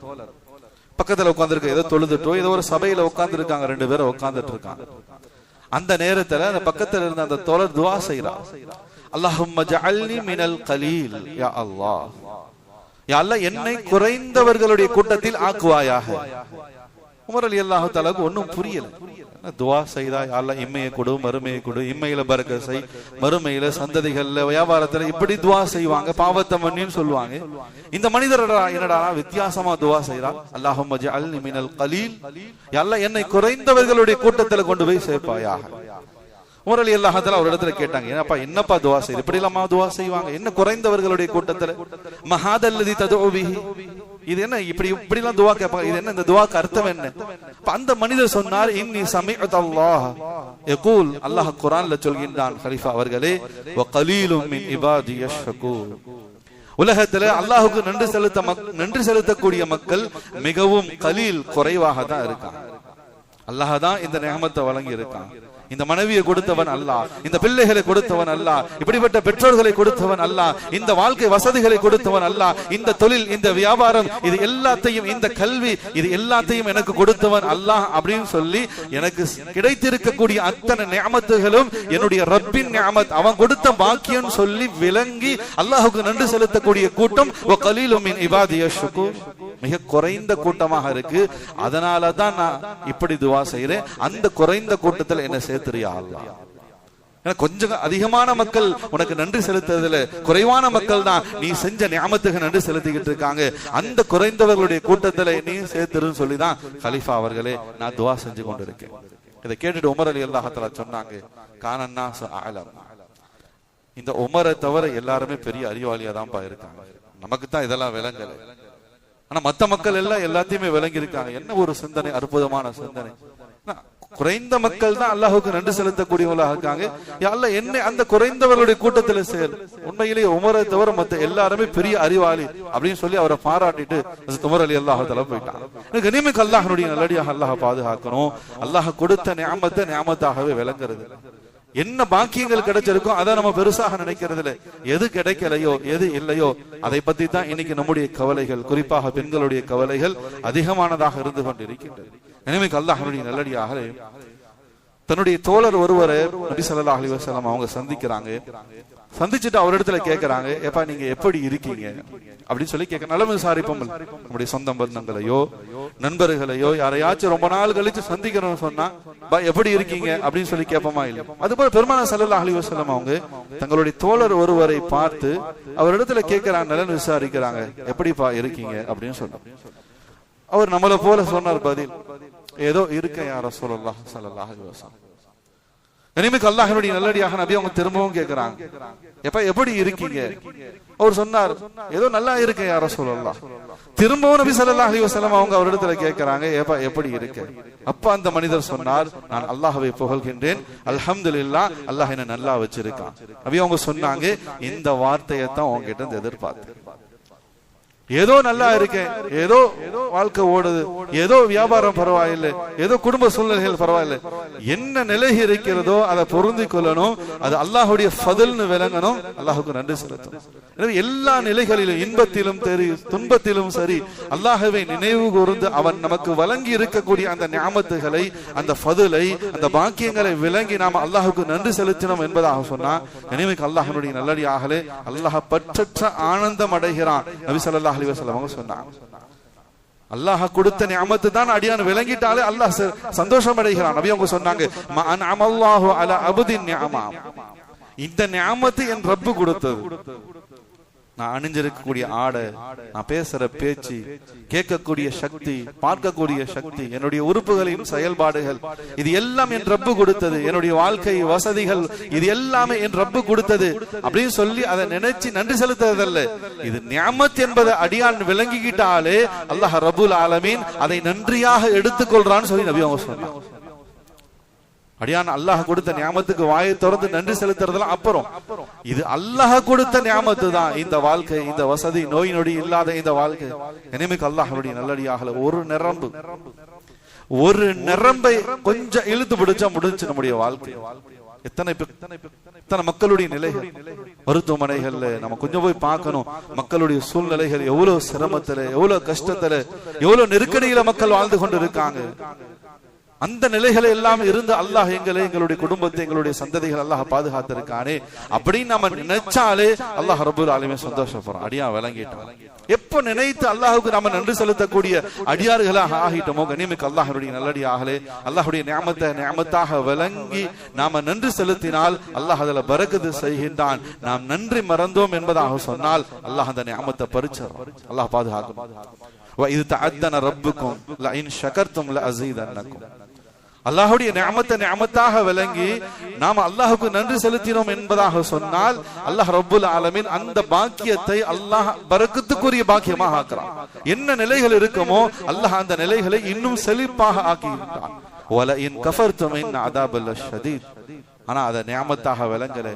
பக்கத்துல உட்கார்ந்துருக்க, ஏதோ தொழுதுட்டோ ஏதோ ஒரு சபையில உட்கார்ந்து இருக்காங்க, 2 பேரும் உட்கார்ந்துட்டு இருக்காங்க. அந்த நேரத்துல அந்த பக்கத்துல இருந்த அந்த தோழர் துஆ செய்றார், அல்லாஹும்ம ஜஅல்னி மினல் கலீல் யா அல்லாஹ், யா அல்லாஹ் என்னை குறைந்தவர்களுடைய கூட்டத்தில் ஆக்குவாயாக. உமர் ரலியல்லாஹு தஆலாக்கு ஒன்னும் புரியல. துஆ செய்தா, யா அல்லாஹ் இம்மையை கொடு, மறுமையை கொடு, இம்மையில பரக்கத் செய், மறுமையில சந்ததிகள்ல வியாபாரத்துல இப்படி துஆ செய்வாங்க, பாவத்தை மன்னின்னு சொல்லுவாங்க. இந்த மனிதர் என்னடா வித்தியாசமா துஆ செய்றார், அல்லாஹும்ம ஜஅல்னி மினல் கலீல், யா அல்லாஹ் என்னை குறைந்தவர்களுடைய கூட்டத்துல கொண்டு போய் சேர்ப்பாயாக. உமர் ரலியல்லாஹு தஆலா ஒரு இடத்துல கேட்டாங்க, என்னப்பா துஆ செய்ய, இப்படி இல்லாம துஆ செய்வாங்க, என்ன குறைந்தவர்களுடைய கூட்டத்துல, மஹாதல்லதி ததுஉ பிஹி, இது என்ன இப்படி இப்படி எல்லாம் துஆ கேட்பாங்க, இது என்ன, இந்த துஆக்கு அர்த்தம் என்ன? அந்த மனிதர் சொன்னார், இன்னி சமிஅத் அல்லாஹ் யகூல், அல்லாஹ் குர்ஆன்ல சொல்கின்றான், கலீஃபா அவர்களே, வ கலீலும் மின் இபாதி யஷ்கூர், உலகத்துல அல்லாஹ்வுக்கு நன்றி செலுத்தக்கூடிய மக்கள் மிகவும் கலீல், குறைவாக தான் இருக்காங்க. அல்லாஹ் தான் இந்த நியமத்தை வழங்கி இருக்கான். இந்த மனைவியை கொடுத்தவன் அல்லாஹ், இந்த பிள்ளைகளை கொடுத்தவன் அல்லாஹ், இப்படிப்பட்ட பெற்றோர்களை கொடுத்தவன் அல்லாஹ், இந்த வாழ்க்கை வசதிகளை கொடுத்தவன் அல்லாஹ், இந்த தொழில், இந்த வியாபாரம், இது எல்லாத்தையும், இந்த கல்வி, இது எல்லாத்தையும் எனக்கு கொடுத்தவன் அல்லாஹ் அப்படின்னு சொல்லி எனக்கு கிடைத்திருக்கக்கூடிய அத்தனை நியமத்துகளும் என்னுடைய ரப்பின் நியமத், அவன் கொடுத்த பாக்கியம் சொல்லி விளங்கி அல்லாஹ்வுக்கு நன்றி செலுத்தக்கூடிய கூட்டம் வ கலீலும் மின் இபாதி யஷ்கூர், மிக குறைந்த கூட்டமாக இருக்கு. அதனாலதான் நான் இப்படி துஆ செய்றேன், அந்த குறைந்த கூட்டத்தில் என்ன சேர்த்துறியா அல்லாஹ். கொஞ்சம் அதிகமான மக்கள் உனக்கு நன்றி செலுத்துறதுல குறைவான மக்கள் தான் நீ செஞ்ச நியமத்துக்கு நன்றி செலுத்திக்கிட்டு இருக்காங்க, அந்த குறைந்தவர்களுடைய கூட்டத்துல நீ சேர்த்துருன்னு சொல்லிதான் கலீஃபா அவர்களே நான் துஆ செஞ்சு கொண்டிருக்கேன். இதை கேட்டுட்டு உமர் ரலியல்லாஹு தஆலா சொன்னாங்க, கானன்னாஸ் அலம், இந்த உமரை தவிர எல்லாருமே பெரிய அறிவாளியா தான் இருக்காங்க, நமக்கு தான் இதெல்லாம் விளங்கல, ஆனா மத்த மக்கள் எல்லாம் எல்லாத்தையுமே விளங்கி இருக்காங்க. என்ன ஒரு சிந்தனை, அற்புதமான சிந்தனை. குறைந்த மக்கள் தான் அல்லாஹ்வுக்கு நன்றி செலுத்தக்கூடியவர்களாக இருக்காங்க. யா அல்லாஹ் என்னை அந்த குறைந்தவர்களுடைய கூட்டத்தில் சேர். உண்மையிலேயே உமரை தவிர மத்த எல்லாருமே பெரிய அறிவாளி அப்படின்னு சொல்லி அவரை பாராட்டிட்டு உமர் ரலியல்லாஹு தஆலா போயிட்டாங்க. கனிமிக்க அல்லாஹ்வுடைய நல்லடியாக அல்லாஹ் பாதுகாக்கணும். அல்லாஹ் கொடுத்த நியமத்தை நியமத்தாகவே விளங்குறது. என்ன பாக்கியங்கள் கிடைச்சிருக்கோ அதை நம்ம பெருசாக நினைக்கிறது இல்லை. எது கிடைக்கலையோ எது இல்லையோ அதை பத்தி தான் இன்னைக்கு நம்முடைய கவலைகள், குறிப்பாக பெண்களுடைய கவலைகள் அதிகமானதாக இருந்து கொண்டிருக்கின்றது. எனவே அல்லாஹ்வுடைய நல்லடியாக தன்னுடைய தோழர் ஒருவரை நபி ஸல்லல்லாஹு அலைஹி வஸல்லம் அவங்க சந்திக்கிறாங்க. சந்திச்சுட்டு அவரிடத்துல கேட்கிறாங்க, ஏப்பா நீங்க எப்படி இருக்கீங்க அப்படின்னு சொல்லி கேட்க. நலம் விசாரிப்போம். நம்முடைய சொந்த பந்தங்களையோ நண்பர்களையோ யாரையாச்சும் ரொம்ப நாள் கழிச்சு சந்திக்கிறோம் சொன்னா எப்படி இருக்கீங்க அப்படின்னு சொல்லி கேட்போமா இல்லை? அதுபோல பெருமானார் ஸல்லல்லாஹு அலைஹி வஸல்லம் அவங்க தங்களுடைய தோழர் ஒருவரை பார்த்து அவரிடத்துல கேட்கிறாங்க, நலன் விசாரிக்கிறாங்க, எப்படிப்பா இருக்கீங்க அப்படின்னு சொன்னார். அவர் நம்மளை போல சொன்னார் பதில், ஏதோ இருக்க யா ரசூலுல்லாஹ் ஸல்லல்லாஹு அலைஹி வஸல்லம். இனிமேல் அல்லாஹ்வுடைய நல்லடியாக நபி அவங்க திரும்பவும் கேட்கிறாங்க, எப்ப எப்படி இருக்கீங்க? அவர் சொன்னார், ஏதோ நல்லா இருக்க யா ரசூலுல்லாஹ். திரும்பவும் நபி ஸல்லல்லாஹு அலைஹி வஸல்லம் அவங்க அவரிடத்துல கேட்கிறாங்க, ஏப்பா எப்படி இருக்க? அப்ப அந்த மனிதர் சொன்னார், நான் அல்லாஹ்வை புகழ்கின்றேன், அல்ஹம்துலில்லாஹ், அல்லாஹ் என்ன நல்லா வச்சிருக்கான். நபி அவங்க சொன்னாங்க, இந்த வார்த்தையை தான் உங்ககிட்ட இருந்து எதிர்பார்த்தேன். ஏதோ நல்லா இருக்கேன், ஏதோ வாழ்க்கை ஓடுது, ஏதோ வியாபாரம் பரவாயில்லை, ஏதோ குடும்ப சூழ்நிலைகள் பரவாயில்லை, என்ன நிலை இருக்கிறதோ அதை பொருந்தி கொள்ளணும், அது அல்லாஹுடைய ஃபதுல்னு விளங்கணும், அல்லாஹுக்கு நன்றி செலுத்தணும். எனவே எல்லா நிலைகளிலும் இன்பத்திலும் சரி துன்பத்திலும் சரி அல்லாஹ்வை நினைவு கூர்ந்து அவன் நமக்கு வழங்கி இருக்கக்கூடிய அந்த நியாமத்துகளை, அந்த ஃபதுலை, அந்த பாக்கியங்களை விளங்கி நாம் அல்லாஹுக்கு நன்றி செலுத்தினோம் என்பதாக சொன்னா நினைவுக்கு அல்லாஹ்வுடைய நல்லடியாகலே அல்லாஹ் பற்றற்ற ஆனந்தம் அடைகிறான். நபி ஸல்லல்லாஹு அலைஹி வஸல்லம் அவங்க சொன்னாங்க, அல்லாஹ் கொடுத்த நியாமத்து தான் அடியான் விளங்கிட்டாலே அல்லாஹ் சந்தோஷம் அடைகிறான். நபி அவங்க சொன்னாங்க, மஅனஅல்லாஹு அலா அப்தின் நிஅமா, இந்த நியாமத்து என் ரப்பு கொடுத்தது. நான் அணிஞ்சிருக்கக்கூடிய ஆடை, நான் பேசுற பேச்சு, கேட்கக்கூடிய சக்தி, பார்க்கக்கூடிய சக்தி, என்னுடைய உறுப்புகளின் செயல்பாடுகள், இது எல்லாம் என் ரப்பு கொடுத்தது. என்னுடைய வாழ்க்கை வசதிகள், இது எல்லாமே என் ரப்பு கொடுத்தது அப்படின்னு சொல்லி அதை நினைச்சு நன்றி செலுத்துறதல்ல. இது நியாமத் என்பதை அடியான் விளங்கிக்கிட்டாலே அல்லாஹ் ரப்புல் ஆலமீன் அதை நன்றியாக எடுத்துக்கொள்றான்னு சொல்லி நபி அவங்க சொன்னாங்க. அடியான் அல்லாஹ் கொடுத்த நியாமத்துக்கு வாயை திறந்து நன்றி செலுத்துறதுலாம் அப்புறம், இது அல்லாஹ் கொடுத்த நியாமத்து தான் இந்த வாழ்க்கை, இந்த வசதி, நோய் நொடி இல்லாத இந்த வாழ்க்கை. இனிமேல் அல்லாஹ்வுடைய நல்லடியாக ஒரு நிரம்பை கொஞ்சம் இழுத்து பிடிச்சா முடிஞ்சு நம்முடைய வாழ்க்கை. எத்தனை மக்களுடைய நிலைகள், மருத்துவமனைகள்ல நம்ம கொஞ்சம் போய் பார்க்கணும், மக்களுடைய சூழ்நிலைகள் எவ்வளவு சிரமத்துல, எவ்வளவு கஷ்டத்துல, எவ்வளவு நெருக்கடியில மக்கள் வாழ்ந்து கொண்டு இருக்காங்க. அந்த நிலைகளை எல்லாம் இருந்து அல்லாஹ் எங்களுடைய குடும்பத்தை, எங்களுடைய சந்ததிகள் அல்லாஹ் பாதுகாத்திருக்கானே அப்படின்னு நம்ம நினைச்சாலே அல்லாஹ் ரப்பல் ஆலமீன் சந்தோஷப்படுறான். அடியா விளங்கிட்டான். எப்ப நினைத்து அல்லாஹுக்கு நம்ம நன்றி செலுத்தக்கூடிய அடியார்களாக ஆகிட்டோமோ கண்ணியமிக்க அல்லாஹ்வுடைய நல்லடியாகலே அல்லாஹ்வுடைய நியாமத்தாக விளங்கி நாம நன்றி செலுத்தினால் அல்லாஹ் அதுல பரக்கத்து செய்கின்றான். நாம் நன்றி மறந்தோம் என்பதாக சொன்னால் அல்லாஹ் அந்த நியாமத்தை பறிச்சிடுறான். அல்லாஹ் பாதுகாக்கும். وَإِذْ تَعَدَّنَ رَبُّكُمْ لَئِنْ شَكَرْتُمْ لَأَزِيدَنَّكُمْ. அல்லாஹ்வுடைய நிஅமத்தாக விளங்கி நாம் அல்லாஹ்வுக்கு நன்றி செலுத்தினோம் என்பதாக சொன்னால் அல்லாஹ் ரப்புல் ஆலமீன் அந்த பாக்கியத்தை அல்லாஹ் பரக்கத்துக்குரிய பாக்கியமாக ஆக்குறான். என்ன நிலைகள் இருக்குமோ அல்லாஹ் அந்த நிலைகளை இன்னும் செழிப்பாக ஆக்கிவிட்டான். وَلَئِنْ كَفَرْتُمْ إِنَّ عَذَابَ لَشَدِيدٌ. ஆனா அதை நிஅமத்தாக விளங்கல,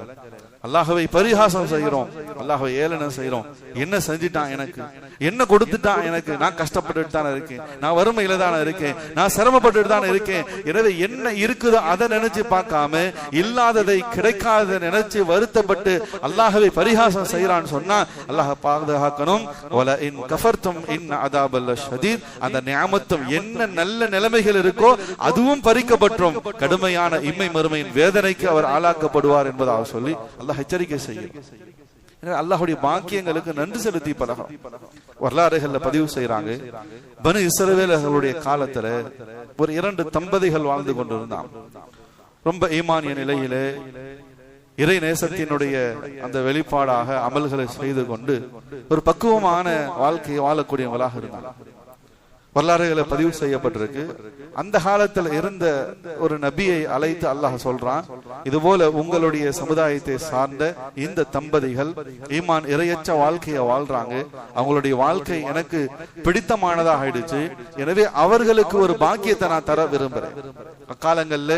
அல்லாஹ்வை பரிகாசம் செய்கிறோம், அல்லாஹ்வை ஏளனம் செய்கிறோம். என்ன செஞ்சிட்டான் எனக்கு, என்ன கொடுத்துட்டான் எனக்கு, நான் கஷ்டப்பட்டுட்டு தானே இருக்கேன், நான் வறுமையில தானே இருக்கேன், நான் சிரமப்பட்டுட்டு தானே இருக்கேன். எனவே என்ன இருக்குதோ அதை நினைச்சு பார்க்காம இல்லாததை கிடைக்காத நினைச்சு வருத்தப்பட்டு அல்லாஹ்வை பரிகாசம் செய்யறான்னு சொன்னா அல்லாஹ் பாதுகாக்கணும். وَلَئِنْ كَفَرْتُمْ إِنَّ عَذَابَ لَشَدِيدٌ. அந்த நியாமத்தும் என்ன நல்ல நிலைமைகள் இருக்கோ அதுவும் பறிக்கப்பட்டும் கடுமையான இம்மை மறுமையின் வேதனைக்கு அவர் ஆளாக்கப்படுவார் என்பதாக சொல்லி அல்லாஹ் எச்சரிக்கை செய்யும். அல்லாஹ்வுடைய பாக்கியங்களுக்கு நன்றி செலுத்தி பழகும். வரலாறுகள்ல பதிவு செய்யறாங்க, பனு இஸ்ரவேலர்களுடைய காலத்துல ஒரு 2 தம்பதிகள் வாழ்ந்து கொண்டிருந்தாங்க. ரொம்ப ஈமானிய நிலையிலே இறை நேசத்தினுடைய அந்த வெளிப்பாடாக அமல்களை செய்து கொண்டு ஒரு பக்குவமான வாழ்க்கையை வாழக்கூடியவங்களாக இருந்தாங்க. வரலாறுகளை பதிவு செய்யப்பட்டிருக்கு. அந்த காலத்தில் இருந்த ஒரு நபியை அழைத்து அல்லாஹ் சொல்றான், இது போல உங்களுடைய சமுதாயத்தை சார்ந்த இந்த தம்பதிகள் ஈமான் இறையற்ற வாழ்க்கையை வாழ்றாங்க, அவங்களுடைய வாழ்க்கை எனக்கு பிடித்தமானதாக ஆயிடுச்சு, எனவே அவர்களுக்கு ஒரு பாக்கியத்தை நான் தர விரும்புறேன். அக்காலங்கள்ல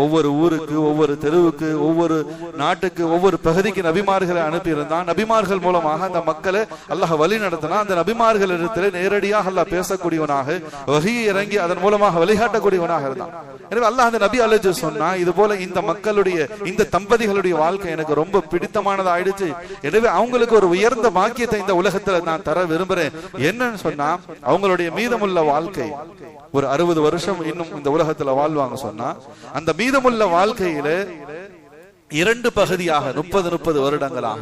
ஒவ்வொரு ஊருக்கு, ஒவ்வொரு தெருவுக்கு, ஒவ்வொரு நாட்டுக்கு, ஒவ்வொரு பகுதிக்கு நபிமார்களை அனுப்பி இருந்தான். நபிமார்கள் மூலமாக அந்த மக்களை அல்லாஹ் வழி நடத்தினா. அந்த நபிமார்கள் இடத்துல நேரடியாக அல்லாஹ் பேசக்கூடியவனாக வழிகாட்டக்கூடியவனாக, வஹீயை இறங்கி அதன் மூலமாக வழிகாட்டக்கூடியவனாக இருந்தான். எனவே அல்லாஹ் அந்த நபி அழைச்சு சொன்னா, இது போல இந்த மக்களுடைய இந்த தம்பதிகளுடைய வாழ்க்கை எனக்கு ரொம்ப பிடித்தமானதா ஆயிடுச்சு. எனவே அவங்களுக்கு ஒரு உயர்ந்த பாக்கியத்தை இந்த உலகத்துல நான் தர விரும்புறேன். என்னன்னு சொன்னா, அவங்களுடைய மீதமுள்ள வாழ்க்கை ஒரு 60 வருஷம் இன்னும் இந்த உலகத்துல வாழ்வாங்க சொன்னா, அந்த மீதமுள்ள வாழ்க்கையில 2 பகுதியாக 30 வருடங்களாக,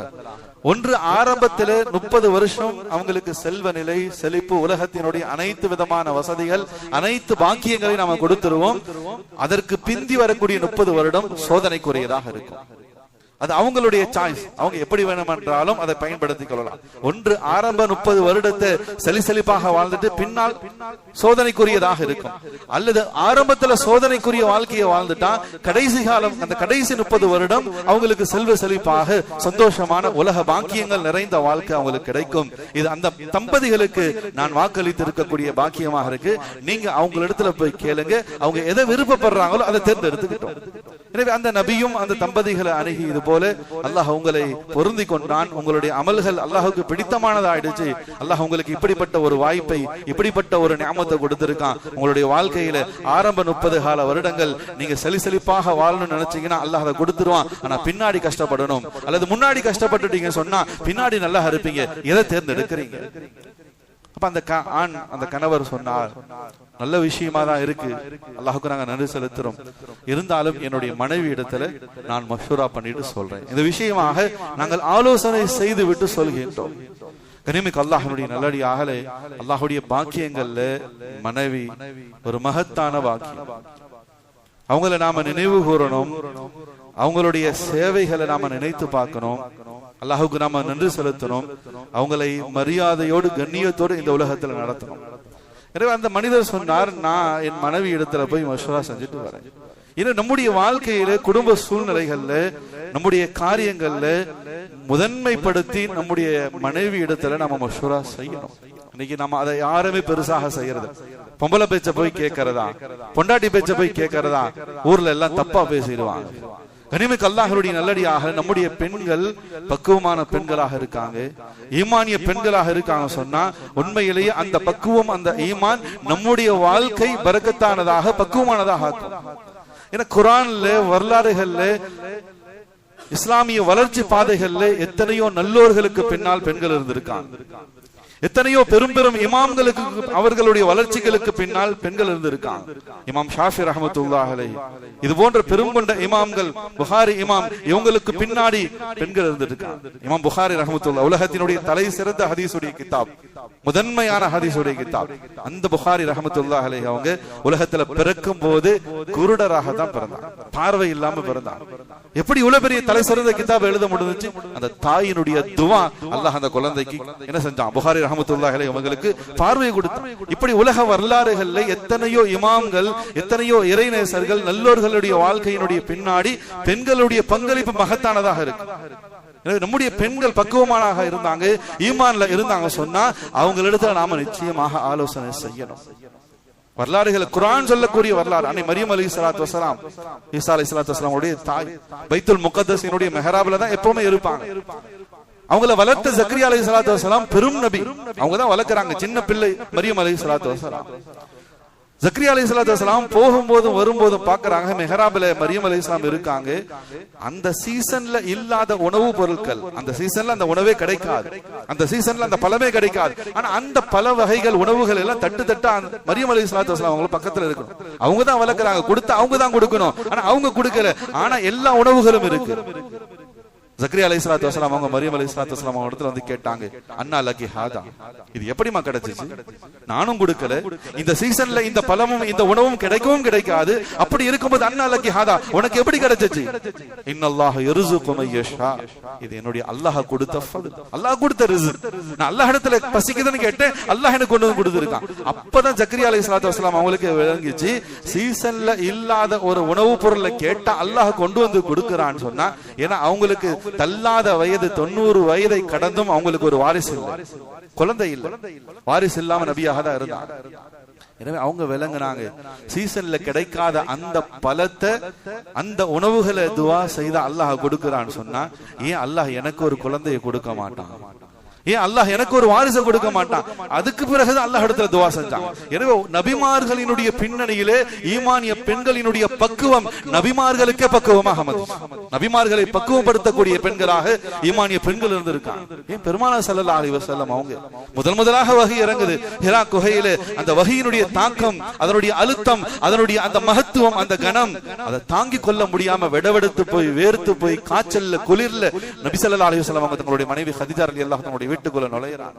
ஒன்று ஆரம்பத்தில் 30 வருஷம் அவங்களுக்கு செல்வ நிலை, செழிப்பு, உலகத்தினுடைய அனைத்து விதமான வசதிகள், அனைத்து பாக்கியங்களையும் நாம கொடுத்துருவோம். அதற்கு பிந்தி வரக்கூடிய 30 வருடம் சோதனைக்குரியதாக இருக்கும். அது அவங்களுடைய சாய்ஸ். அவங்க எப்படி வேணுமென்றாலும் அதை பயன்படுத்திக் கொள்ளலாம். ஒன்று ஆரம்ப 30 வருடத்தை செழிப்பாக வாழ்ந்துட்டு பின்னால் சோதனைக்குரியதாக இருக்கும். அல்லது ஆரம்பத்துல சோதனைக்குரிய வாழ்க்கையை வாழ்ந்துட்டா கடைசி காலம், அந்த கடைசி 30 வருடம் அவங்களுக்கு செல்வ செழிப்பாக சந்தோஷமான உலக பாக்கியங்கள் நிறைந்த வாழ்க்கை அவங்களுக்கு கிடைக்கும். இது அந்த தம்பதிகளுக்கு நான் வாக்களித்து இருக்கக்கூடிய பாக்கியமாக இருக்கு. நீங்க அவங்களிடத்துல போய் கேளுங்க, அவங்க எதை விருப்பப்படுறாங்களோ அதை தேர்ந்தெடுத்துக்கிட்டோம். எனவே அந்த நபியும் அந்த தம்பதிகளை அணுகி இது போல அல்லாஹ் உங்களை பொருந்தி கொண்டான், உங்களுடைய அமல்கள் அல்லாஹுக்கு பிடித்தமானதாயிடுச்சு, அல்லாஹ் உங்களுக்கு இப்படிப்பட்ட ஒரு வாய்ப்பை, இப்படிப்பட்ட ஒரு நியாமத்தை கொடுத்திருக்கான். உங்களுடைய வாழ்க்கையில ஆரம்ப 30 கால வருடங்கள் நீங்க செழிப்பாக வாழணும்னு நினைச்சீங்கன்னா அல்லாஹ் அதை கொடுத்துருவான். ஆனா பின்னாடி கஷ்டப்படணும், அல்லது முன்னாடி கஷ்டப்பட்டுட்டீங்க சொன்னா பின்னாடி நல்லா இருப்பீங்க. எதை தேர்ந்தெடுக்கிறீங்க? அப்ப அந்த கணவர் சொன்னார், நல்ல விஷயமா தான் இருக்கு, அல்லாஹுக்கு நாங்க நன்றி செலுத்துறோம். இருந்தாலும் என்னுடைய மனைவி இடத்துல நான் மஷூரா பண்ணிட்டு சொல்றேன். இந்த விஷயமாக நாங்கள் ஆலோசனை செய்து விட்டு சொல்கின்றோம். கனிமிக்கு அல்லாஹ்வுடைய நல்லடியாகலே, அல்லாஹ்வுடைய பாக்கியங்கள்ல மனைவி ஒரு மகத்தான பாக்கியம். அவங்கள நாம நினைவு கூறணும், அவங்களுடைய சேவைகளை நாம நினைத்து பார்க்கணும், அல்லாஹுக்கு நாம நன்றி செலுத்தணும், அவங்களை மரியாதையோடு கண்ணியத்தோடு இந்த உலகத்துல நடத்தணும். எனவே அந்த மனிதர் சொன்னார், நான் என் மனைவி இடத்துல போய் மஷூரா செஞ்சுட்டு வரேன். இன்னும் நம்முடைய வாழ்க்கையில, குடும்ப சூழ்நிலைகள்ல, நம்முடைய காரியங்கள்ல முதன்மைப்படுத்தி நம்முடைய மனைவி இடத்துல நம்ம மஷூரா செய்யணும். இன்னைக்கு நம்ம அதை யாருமே பெருசாக செய்யறது. பொம்பளை பேச்ச போய் கேட்கறதா, பொண்டாட்டி பேச்ச போய் கேட்கறதா, ஊர்ல எல்லாம் தப்பா பேசிடுவாங்க. கனிமிக்கு அல்லாஹ்வுடைய நல்லடியாக நம்முடைய பெண்கள் பக்குவமான பெண்களாக இருக்காங்க, ஈமானிய பெண்களாக இருக்காங்க சொன்னா உண்மையிலேயே அந்த பக்குவம், அந்த ஈமான் நம்முடைய வாழ்க்கை பரக்கத்தானதாக, பக்குவமானதாக ஆக்கும். ஏன்னா குர்ஆன்ல, வரலாறுகள்ல, இஸ்லாமிய வளர்ச்சி பாதைகள்ல எத்தனையோ நல்லோர்களுக்கு பின்னால் பெண்கள் இருந்திருக்காங்க. எத்தனையோ பெரும் பெரும் இமாம்களுக்கு, அவர்களுடைய வளர்ச்சிகளுக்கு பின்னால் பெண்கள் இருந்திருக்காங்க. இமாம் ஷாஃபி ரஹ்மத்துல்லாஹி அலைஹி, இது போன்ற பெரும் கொண்ட இமாம்கள், புகாரி இமாம், இவங்களுக்கு பின்னாடி பெண்கள் இருந்திருக்காங்க. இமாம் புகாரி ரஹ்மத்துல்லாஹி, உலகத்தினுடைய தலை சிறந்த ஹதீஸுடைய கிதாப், முதன்மையான ஹதீஸுடைய கிதாப், அந்த புகாரி ரஹ்மத்துல்லாஹி அலைஹி அவங்க உலகத்துல பிறக்கும் போது குருடராக தான் பிறந்தாங்க, பார்வை இல்லாம பிறந்தாங்க. எப்படி இவ்வளவு பெரிய தலை சிறந்த கிதாப் எழுத முடிஞ்சுச்சு? அந்த தாயினுடைய துவா, அல்லாஹ் அந்த குழந்தைக்கு என்ன செஞ்சான்? புகாரி ரஹ்மத்துல்லாஹி அலைஹி அவங்களுக்கு பார்வையை கொடுத்தான். இப்படி உலக வரலாறுகள்ல எத்தனையோ இமாம்கள், எத்தனையோ இறைநேசர்கள், நல்லோர்களுடைய வாழ்க்கையினுடைய பின்னாடி பெண்களுடைய பங்களிப்பு மகத்தானதாக இருக்கு. நம்முடைய பெண்கள் பக்குவமானதாக இருந்தாங்க, ஈமான்ல இருந்தாங்க சொன்னா அவங்களிடத்துல நாம நிச்சயமாக ஆலோசனை செய்யணும். வரலாறுகள், குர்ஆன் சொல்லக்கூடிய வரலாறு, அன்னை மரியம் அலைஹிஸ்ஸலாத்து வஸலாம், ஈசா அலைஹிஸ்ஸலாத்து வஸலாமுடைய தாய், பைத்துல் முகத்தஸினுடைய மெஹராப்ல தான் எப்பவுமே இருப்பாங்க. அவங்கள வளர்த்த ஜக்கரியா அலைஹிஸ்ஸலாத்து வஸலாம் பெரும் நபி, அவங்க தான் வளர்க்கறாங்க சின்ன பிள்ளை மரியம் அலைஹிஸ்ஸலாத்து வஸலாம். ஜக்கரியா அலைஹிஸ்ஸலாத்து வஸலாம் போகும்போதும் வரும்போதும் பாக்குறாங்க, மெஹராப்ல மரியம் அலைஹிஸ்ஸலாம் இருக்காங்க. அந்த சீசன்ல இல்லாத உணவு பொருட்கள், அந்த சீசன்ல அந்த உணவே கிடைக்காது, அந்த சீசன்ல அந்த பழமே கிடைக்காது. ஆனா அந்த பல வகைகள், உணவுகள் எல்லாம் தட்டு தட்டா மரியம் அலைஹிஸ்ஸலாத்து வஸலாம் அவங்க பக்கத்துல இருக்கணும். அவங்க தான் வளர்க்கறாங்க, கொடுத்து அவங்க தான் கொடுக்கணும். ஆனா அவங்க கொடுக்கல, ஆனா எல்லா உணவுகளும் இருக்கு. ஜக்கரியா அலைஹிஸ்ஸலாத்து வஸலாம் அவங்க மரியம் அலைஹிஸ்ஸலாத்து வஸலாம் அவங்க இடத்துல வந்து கேட்டாங்க, அண்ணா லக்கி ஹாதா, இது எப்படிமா கிடைச்சிச்சு? நானும் கொடுக்கல, இந்த சீசன்ல இந்த பழமும் இந்த உணவும் கிடைக்கவும் கிடைக்காது. அப்படி இருக்கும்போது அண்ணா லக்கி ஹாதா, உனக்கு எப்படி கிடைச்சிச்சு? இன்னல்லாஹ் யர்ஸுகு மன் யஷா, இது என்னுடைய அல்லாஹ் கொடுத்த ஃபضل, அல்லாஹ் கொடுத்த ரிஸ்க். நான் அல்லாஹ் இடத்துல பசிக்குதுன்னு கேட்டேன், அல்லாஹ் எனக்கு கொண்டு வந்து கொடுத்திருக்கான். அப்பதான் ஜக்கரியா அலைஹிஸ்ஸலாத்து வஸலாம் அவங்களுக்கு விளங்கிச்சு, சீசன்ல இல்லாத ஒரு உணவு பொருளை கேட்டா அல்லாஹ் கொண்டு வந்து கொடுக்கறான்னு சொன்னா. ஏன்னா அவங்களுக்கு தள்ளாத வயது, 90 வயதை கடந்தும் அவங்களுக்கு ஒரு வாரிசு இல்லை, குழந்தை இல்லை, வாரிசு இல்லாம நபியாக தான் இருந்தாங்க. எனவே அவங்க விளங்குனாங்க, சீசன்ல கிடைக்காத அந்த பழத்தை, அந்த உணவுகளை துவா செய்த அல்லாஹ் கொடுக்கிறான்னு சொன்னா, ஏன் அல்லாஹ் எனக்கு ஒரு குழந்தையை கொடுக்க மாட்டான்? ஏன் அல்லாஹ் எனக்கு ஒரு வாரிசை கொடுக்க மாட்டான்? அதுக்கு பிறகு அல்லாஹ் இடத்துல துவா செஞ்சாங்க. எனவே நபிமார்களினுடைய பின்னணியிலே ஈமானிய பெண்களினுடைய பக்குவம் நபிமார்களுக்கே பக்குவமாக நபிமார்களை பக்குவப்படுத்தக்கூடிய பெண்களாக ஈமானிய பெண்கள் இருந்திருக்காங்க. ஏன் பெருமானார் ஸல்லல்லாஹு அலைஹி வஸல்லம் அவங்க முதலாக வஹி இறங்குது ஹிரா குகையிலே. அந்த வஹியினுடைய தாக்கம், அதனுடைய அழுத்தம், அதனுடைய அந்த மகத்துவம், அந்த கணம், அதை தாங்கிக் கொள்ள முடியாம வெடவெடுத்து போய் வேர்த்து போய் காய்ச்சல்ல குளிர்ல நபி ஸல்லல்லாஹு அலைஹி வஸல்லம் அவங்க தங்களுடைய மனைவி ஹதீஜா ரலியல்லாஹு தன்னுடைய வீட்டுக்குள்ள நுழையறாங்க.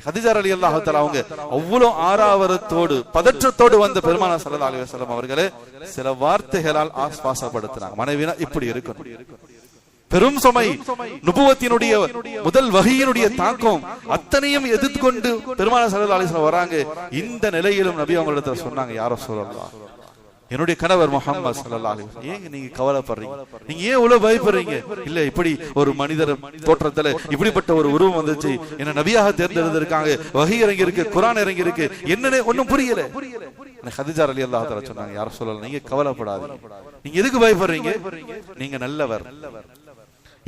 ஹதீஜா ரலியல்லாஹு தஆலா அவங்க அவ்வளவு ஆராவரத்தோடு பதற்றத்தோடு வந்த பெருமானார் ஸல்லல்லாஹு அலைஹி வஸல்லம் அவர்களே சில வார்த்தைகளால் ஆஸ்வாசப்படுத்தினாங்க. மனைவினா இப்படி இருக்கணும். பெரும் சுமை, நுபுவத்தினுடைய முதல் வஹியினுடைய தாக்கம் அத்தனையும் எதிர்கொண்டு பெருமானார் ஸல்லல்லாஹு அலைஹி வஸல்லம் வராங்க. இந்த நிலையிலும் நபி அவங்களிடத்துல சொன்னாங்க, யா ரசூலல்லாஹ், என்னுடைய கணவர் முஹம்மது ஸல்லல்லாஹு அலைஹி வஸல்லம், ஏன் நீங்க கவலைப்படுறீங்க? நீங்க ஏன் இவ்வளவு பயப்படுறீங்க? இல்ல, இப்படி ஒரு மனிதர் தோற்றத்துல இப்படிப்பட்ட ஒரு உருவம் வந்துச்சு, என்ன நபியாக தேர்ந்தெடுத்திருக்காங்க, வஹி இறங்கி இருக்கு, குர்ஆன் இறங்கி இருக்கு, என்னன்னு ஒண்ணும் புரியல. ஹதீஜா ரலியல்லாஹு தஆலா சொன்னாங்க, யா ரசூலல்லாஹ், நீங்க கவலைப்படாதீங்க. நீங்க எதுக்கு பயப்படுறீங்க? நீங்க நல்லவர்,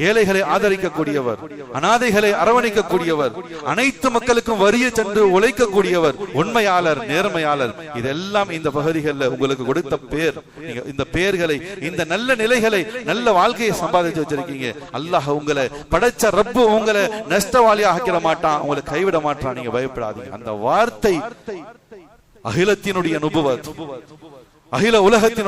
ஏழைகளை ஆதரிக்கக்கூடியவர், அனாதைகளை அரவணைக்கக்கூடியவர், அனைத்து மக்களுக்கும் வரிய சென்று உழைக்கக்கூடியவர், உண்மையாளர், நேர்மையாளர். இதெல்லாம் இந்த பகுதிகளில் உங்களுக்கு கொடுத்த பேர். நீங்க இந்த பெயர்களை, இந்த நல்ல நிலைகளை, நல்ல வாழ்க்கையை சம்பாதிச்சு வச்சிருக்கீங்க. அல்லாஹ் உங்களை படைச்ச ரப்பு உங்களை நஷ்டவாளி ஆக்கிட மாட்டான், உங்களை கைவிட மாட்டான். நீங்க பயப்படாதீங்க. அந்த வார்த்தை அகிலத்தினுடைய நுபுவத், அகில உலகத்தின்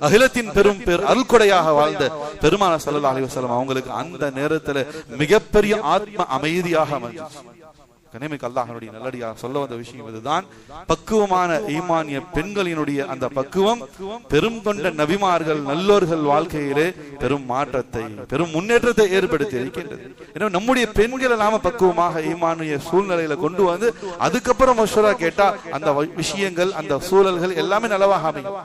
அகிலத்தின் பெரும் பேர் அருள்கொடையாக வாழ்ந்த பெருமானார் ஸல்லல்லாஹு அலைஹி வஸல்லம் அவங்களுக்கு அந்த நேரத்துல மிகப்பெரிய ஆத்ம அமைதியாக அமைஞ்சிச்சு. கனிமிக்க அல்லாஹ்வுடைய நல்லடியார் சொல்ல வந்த விஷயம் இதுதான். பக்குவமான ஈமானிய பெண்களினுடைய அந்த பக்குவம் பெரும் கொண்ட நபிமார்கள் நல்லோர்கள் வாழ்க்கையிலே பெரும் மாற்றத்தை, பெரும் முன்னேற்றத்தை ஏற்படுத்தி இருக்கின்றது. எனவே நம்முடைய பெண்களை நாம பக்குவமாக ஈமானிய சூழ்நிலையில கொண்டு வந்து அதுக்கப்புறம் மஷ்வரா கேட்டா அந்த விஷயங்கள், அந்த சூழல்கள் எல்லாமே நல்லவாக அமையும்.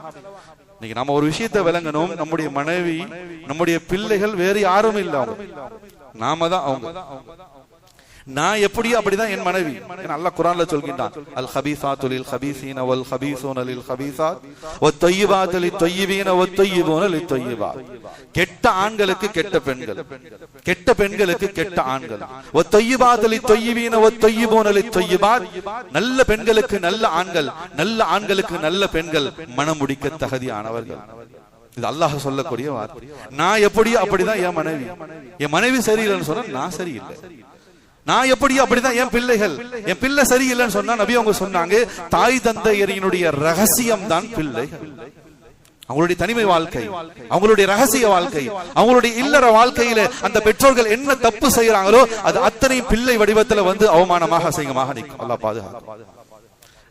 இன்னைக்கு நம்ம ஒரு விஷயத்தை விளங்கணும், நம்முடைய மனைவி, நம்முடைய பிள்ளைகள் வேறு யாரும் இல்லை, அவங்க நாம தான். அவங்க நான் எப்படியோ அப்படிதான் என் மனைவி. அல்லாஹ் குர்ஆன்ல சொல்கின்றான், அல் ஹபீஸாத்து லில் ஹபீஸீன வல் ஹபீஸூன லில் ஹபீஸாத் வத் தய்யிபாத்து லித் தய்யிபீன வத் தய்யிபூன லித் தய்யிபாத். கெட்ட ஆண்களுக்கு கெட்ட பெண்கள், கெட்ட பெண்களுக்கு கெட்ட ஆண்கள். வத் தய்யிபாத்து லித் தய்யிபீன வத் தய்யிபூன லித் தய்யிபாத். நல்ல பெண்களுக்கு நல்ல ஆண்கள், நல்ல ஆண்களுக்கு நல்ல பெண்கள், மனம் முடிக்க தகுதியானவர்கள். இது அல்லாஹ் சொல்லக்கூடிய வார்த்தை. நான் எப்படியோ அப்படிதான் என் மனைவி. என் மனைவி சரியில்லைன்னு சொன்னா நான் சரியில்லை. நான் எப்படியோ அப்படிதான் என் பிள்ளைகள். என் பிள்ளை சரியில்லைன்னு சொன்னா நபி அவங்க சொன்னாங்க, தாய் தந்தையரினுடைய ரகசியம் தான் பிள்ளைகள். அவங்களுடைய தனிமை வாழ்க்கை, அவங்களுடைய ரகசிய வாழ்க்கை, அவங்களுடைய இல்லற வாழ்க்கையில அந்த பெற்றோர்கள் என்ன தப்பு செய்யறாங்களோ அது அத்தனை பிள்ளை வடிவத்துல வந்து அவமானமாக அசிங்கமாக நிற்கும். அல்லாஹ் பாதுகாக்கும்.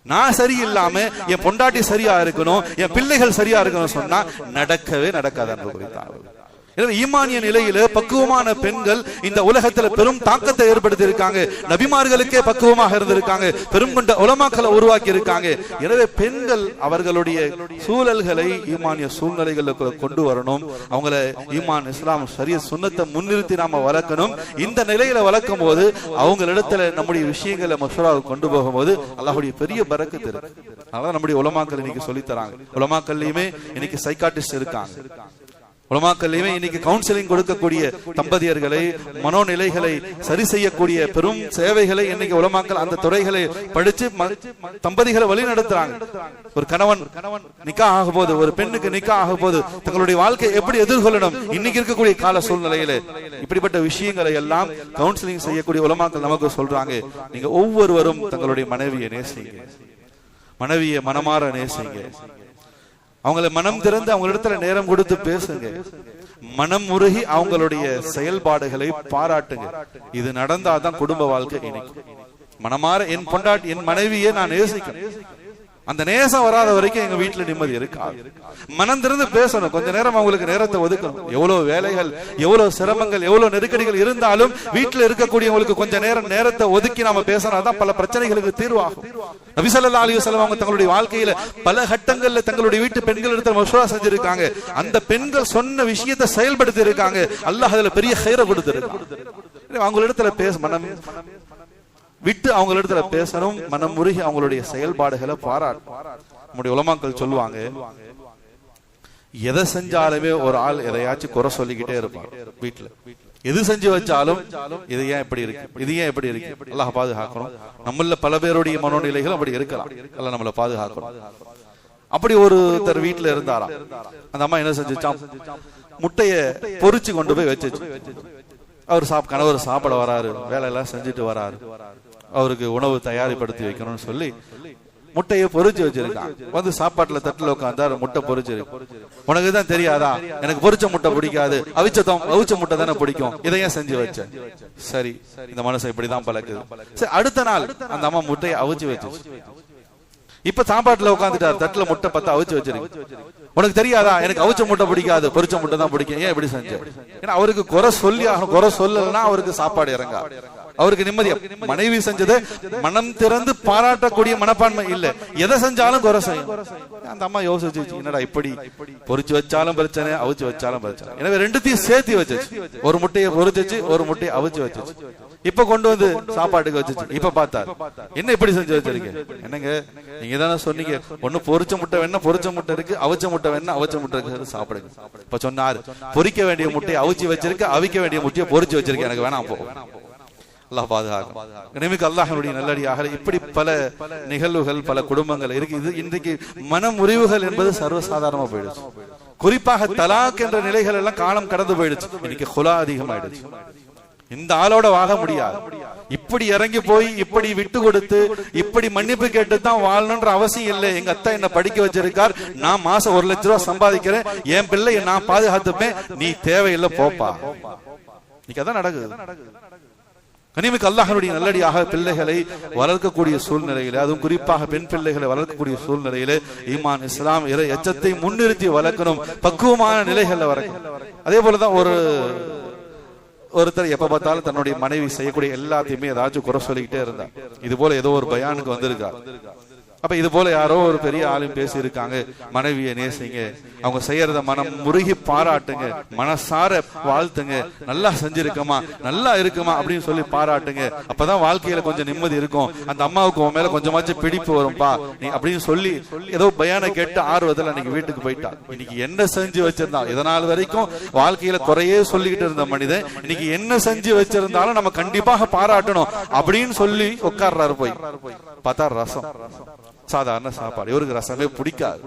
நான் சரியில்லாம என் பொண்டாட்டி சரியா இருக்கணும், என் பிள்ளைகள் சரியா இருக்கணும் சொன்னா நடக்கவே நடக்காது என்று குறித்தார்கள். எனவே ஈமானிய நிலையில பக்குவமான பெண்கள் இந்த உலகத்துல பெரும் தாக்கத்தை ஏற்படுத்தி இருக்காங்க. நபிமார்களுக்கே பக்குவமாக இருந்திருக்காங்க, பெரும் கொண்ட உலமாக்களை உருவாக்கி இருக்காங்க. எனவே பெண்கள் அவர்களுடைய சூழல்களை ஈமானிய சூழ்நிலைகளுக்கு கொண்டு வரணும். அவங்கள ஈமான், இஸ்லாம், ஷரியத், சுன்னத்தை முன்னிறுத்தி நாம வளர்க்கணும். இந்த நிலையில வளர்க்கும் போது அவங்களிடத்துல நம்முடைய விஷயங்களை மஷூராவுக்கு கொண்டு போகும்போது அல்லாஹ்வுடைய பெரிய பரக்கத்து இருக்கு. அதான் நம்முடைய உலமாக்கள் இன்னைக்கு சொல்லி தராங்க. உலமாக்கள்லயுமே இன்னைக்கு சைக்காட்டிஸ்ட் இருக்காங்க. உலமாக்கள்லயுமே இன்னைக்கு கவுன்சிலிங் கொடுக்கக்கூடிய தம்பதியர்களை, மனோநிலைகளை சரி செய்யக்கூடிய பெரும் சேவைகளை இன்னைக்கு உலமாக்கள் அந்த துறைகளை படிச்சு தம்பதிகளை வழி நடத்துறாங்க. ஒரு கணவன் நிக்கா ஆகும் போது, ஒரு பெண்ணுக்கு நிக்கா ஆகும் போது தங்களுடைய வாழ்க்கை எப்படி எதிர்கொள்ளணும் இன்னைக்கு இருக்கக்கூடிய கால சூழ்நிலையில, இப்படிப்பட்ட விஷயங்களை எல்லாம் கவுன்சிலிங் செய்யக்கூடிய உலமாக்கள் நமக்கு சொல்றாங்க. நீங்க ஒவ்வொருவரும் தங்களுடைய மனைவியை நேசிங்க, மனைவியை மனமாற நேசிங்க, அவங்களை மனம் திறந்து அவங்களிடத்துல நேரம் கொடுத்து பேசுங்க, மனம் உருகி அவங்களுடைய செயல்பாடுகளை பாராட்டுங்க. இது நடந்தாதான் குடும்ப வாழ்க்கை இணைக்கும். மனமாற என் பொண்டாட்டி, என் மனைவியை நான் நேசிக்கணும். அந்த நேசம் வராத வரைக்கும் எங்க வீட்டுல நிம்மதி இருக்காது. மனம் திறந்து பேசணும், கொஞ்ச நேரம் அவங்களுக்கு நேரத்தை ஒதுக்கணும். எவ்வளவு வேலைகள், எவ்வளவு சிரமங்கள், எவ்வளவு நெருக்கடிகள் இருந்தாலும் வீட்டுல இருக்கக்கூடியவங்களுக்கு கொஞ்ச நேரத்தை ஒதுக்கி நாம பேசினாதான் பல பிரச்சனைகளுக்கு தீர்வாகும். நபி ஸல்லல்லாஹு அலைஹி வஸல்லம் அவங்க தங்களுடைய வாழ்க்கையில பல கட்டங்கள்ல தங்களுடைய வீட்டு பெண்கள் இடத்துல மஷ்வரா செஞ்சிருக்காங்க. அந்த பெண்கள் சொன்ன விஷயத்தை செயல்படுத்தி இருக்காங்க. அல்லாஹ் அதுல பெரிய கைரை கொடுத்திருக்காங்க. அவங்களிடத்துல பேச மனம் விட்டு அவங்களிடத்துல பேசணும், மனம் முருகி அவங்களுடைய செயல்பாடுகளை பாராட்டும். நம்முடைய உலமாக்கள் சொல்லுவாங்க, எதை செஞ்சாலுமே ஒரு ஆள் எதையாச்சும் குறை சொல்லிக்கிட்டே இருப்பார் வீட்டுல. எது செஞ்சு வச்சாலும் இது ஏன் இப்படி இருக்கு, இது ஏன் இப்படி இருக்கு, அல்லாஹ் பாதுகாக்கணும். நம்மள பல பேருடைய மனோநிலைகள் அப்படி இருக்கலாம், அல்லாஹ் நம்மளை பாதுகாக்கணும். அப்படி ஒருத்தர் வீட்டுல இருந்தாராம். அந்த அம்மா என்ன செஞ்சுச்சாம், முட்டைய பொறிச்சு கொண்டு போய் வச்சுச்சு. அவர் கணவர் சாப்பிட வராரு, வேலையெல்லாம் செஞ்சுட்டு வராரு, அவருக்கு உணவு தயாரிப்படுத்தி வைக்கணும்னு சொல்லி முட்டையை பொறிச்சு வச்சிருக்கான். வந்து சாப்பாட்டுல தட்டுல உட்காந்தாரு, முட்டை பொறிச்சிருக்கு. உனக்குதான் தெரியாதா, எனக்கு பொறிச்ச முட்டை பிடிக்காது, அவிச்ச முட்டை தானே பிடிக்கும், இதையும் செஞ்சு வச்சேன். சரி, இந்த மனுஷன் இப்படிதான் பழக்குது. சரி, அடுத்த நாள் அந்த அம்மா முட்டையை அவிச்சு வச்சு, இப்ப சாப்பாட்டுல உட்காந்துட்டாரு, தட்டுல முட்டை பத்து அவிச்சு வச்சிருக்கு. உனக்கு தெரியாதா, எனக்கு அவிச்ச முட்டை பிடிக்காது, பொறிச்ச முட்டை தான் பிடிக்கும், ஏன் இப்படி செஞ்ச? ஏன்னா அவருக்கு குறை சொல்லி ஆகணும், குறை சொல்லலைன்னா அவருக்கு சாப்பாடு இறங்கா, அவருக்கு நிம்மதியா. மனைவி செஞ்சது மனம் திறந்து பாராட்டக்கூடிய மனப்பான்மை இல்ல, எதை செஞ்சாலும் குறை செய்யும். அந்த அம்மா யோசிச்சு, என்னடா இப்படி பொறிச்சு வச்சாலும் பிரச்சனை, அவிச்சு வச்சாலும் பிரச்சனை. எனவே ரெண்டுத்தையும் சேர்த்து வச்சு, ஒரு முட்டையை பொறிச்சு ஒரு முட்டையை அவிச்சு வச்சு, இப்ப கொண்டு வந்து சாப்பாட்டுக்கு வச்சு. இப்ப பார்த்தா என்ன இப்படி செஞ்சு வச்சிருக்கீங்க? என்னங்க நீங்க தானே சொன்னீங்க, ஒண்ணு பொறிச்ச முட்டை வேணா பொறிச்ச முட்டை இருக்கு, அவிச்ச முட்டை வேணா அவிச்ச முட்டை இருக்கு, சாப்பிடுங்க. இப்ப சொன்னாரு, பொறிக்க வேண்டிய முட்டையை அவிச்சு வச்சிருக்கு, அவிக்க வேண்டிய முட்டையை பொறிச்சு வச்சிருக்கேன், எனக்கு வேணாம் போ. அல்லாஹ் பாதுகாக்கும். நிமிக்கு அல்லாஹ்வுடைய நல்லடியாக இப்படி பல நிகழ்வுகள் பல குடும்பங்கள் இருக்கு. இது இன்றைக்கு மன முறிவுகள் என்பது சர்வசாதாரணமா போயிடுச்சு. குறிப்பாக தலாக் என்ற நிலைகள் எல்லாம் காலம் கடந்து போயிடுச்சு. இன்னைக்கு குலா அதிகமாயிடுச்சு. இந்த ஆளோட வாழ முடியாது, இப்படி இறங்கி போய் இப்படி விட்டு கொடுத்து இப்படி மன்னிப்பு கேட்டு தான் வாழணும்ன்ற அவசியம் இல்லை. எங்க அத்தா என்ன படிக்க வச்சிருக்கார், நான் மாசம் 1 லட்சம் ரூபாய் சம்பாதிக்கிறேன், என் பிள்ளை நான் பாதுகாத்துப்பேன், நீ தேவையில்லை போப்பா. இன்னைக்கு அதான் நடக்குது. கனிமிக்கு அல்லாஹ்வுடைய நல்லடியாக பிள்ளைகளை வளர்க்கக்கூடிய சூழ்நிலையில, அதுவும் குறிப்பாக பெண் பிள்ளைகளை வளர்க்கக்கூடிய சூழ்நிலையில ஈமான் இஸ்லாம் இறை எச்சத்தை முன்னிறுத்தி வளர்க்கணும், பக்குவமான நிலைகள்ல வளர்க்கணும். அதே போலதான் ஒருத்தர் எப்ப பார்த்தாலும் தன்னுடைய மனைவி செய்யக்கூடிய எல்லாத்தையுமே ஏதாச்சும் குறை சொல்லிக்கிட்டே இருந்தார். இது போல ஏதோ ஒரு பயானுக்கு வந்திருக்கார். அப்ப இது போல யாரோ ஒரு பெரிய ஆளும் பேசி இருக்காங்க, மனைவியை நேசிங்க, அவங்க செய்யறத மனம் முருகி பாராட்டுங்க, மனசார வாழ்த்துங்க, நல்லா செஞ்சிருக்கமா நல்லா இருக்குமா அப்படின்னு சொல்லி பாராட்டுங்க, அப்பதான் வாழ்க்கையில கொஞ்சம் நிம்மதி இருக்கும், அந்த அம்மாவுக்கு உன் மேல கொஞ்சமாச்சும் பிடிப்பு வரும்பா நீ அப்படின்னு சொல்லி ஏதோ பயானை கேட்டு ஆர்வத்தில் அன்னைக்கு வீட்டுக்கு போயிட்டா. இன்னைக்கு என்ன செஞ்சு வச்சிருந்தா, இதனால் வரைக்கும் வாழ்க்கையில குறையே சொல்லிக்கிட்டு இருந்த மனிதன் இன்னைக்கு என்ன செஞ்சு வச்சிருந்தாலும் நம்ம கண்டிப்பாக பாராட்டணும் அப்படின்னு சொல்லி உட்கார்றாரு. போய் பார்த்தா ரசம், சாதாரண சாப்பாடு, இவருக்கு ரசமே பிடிக்காது.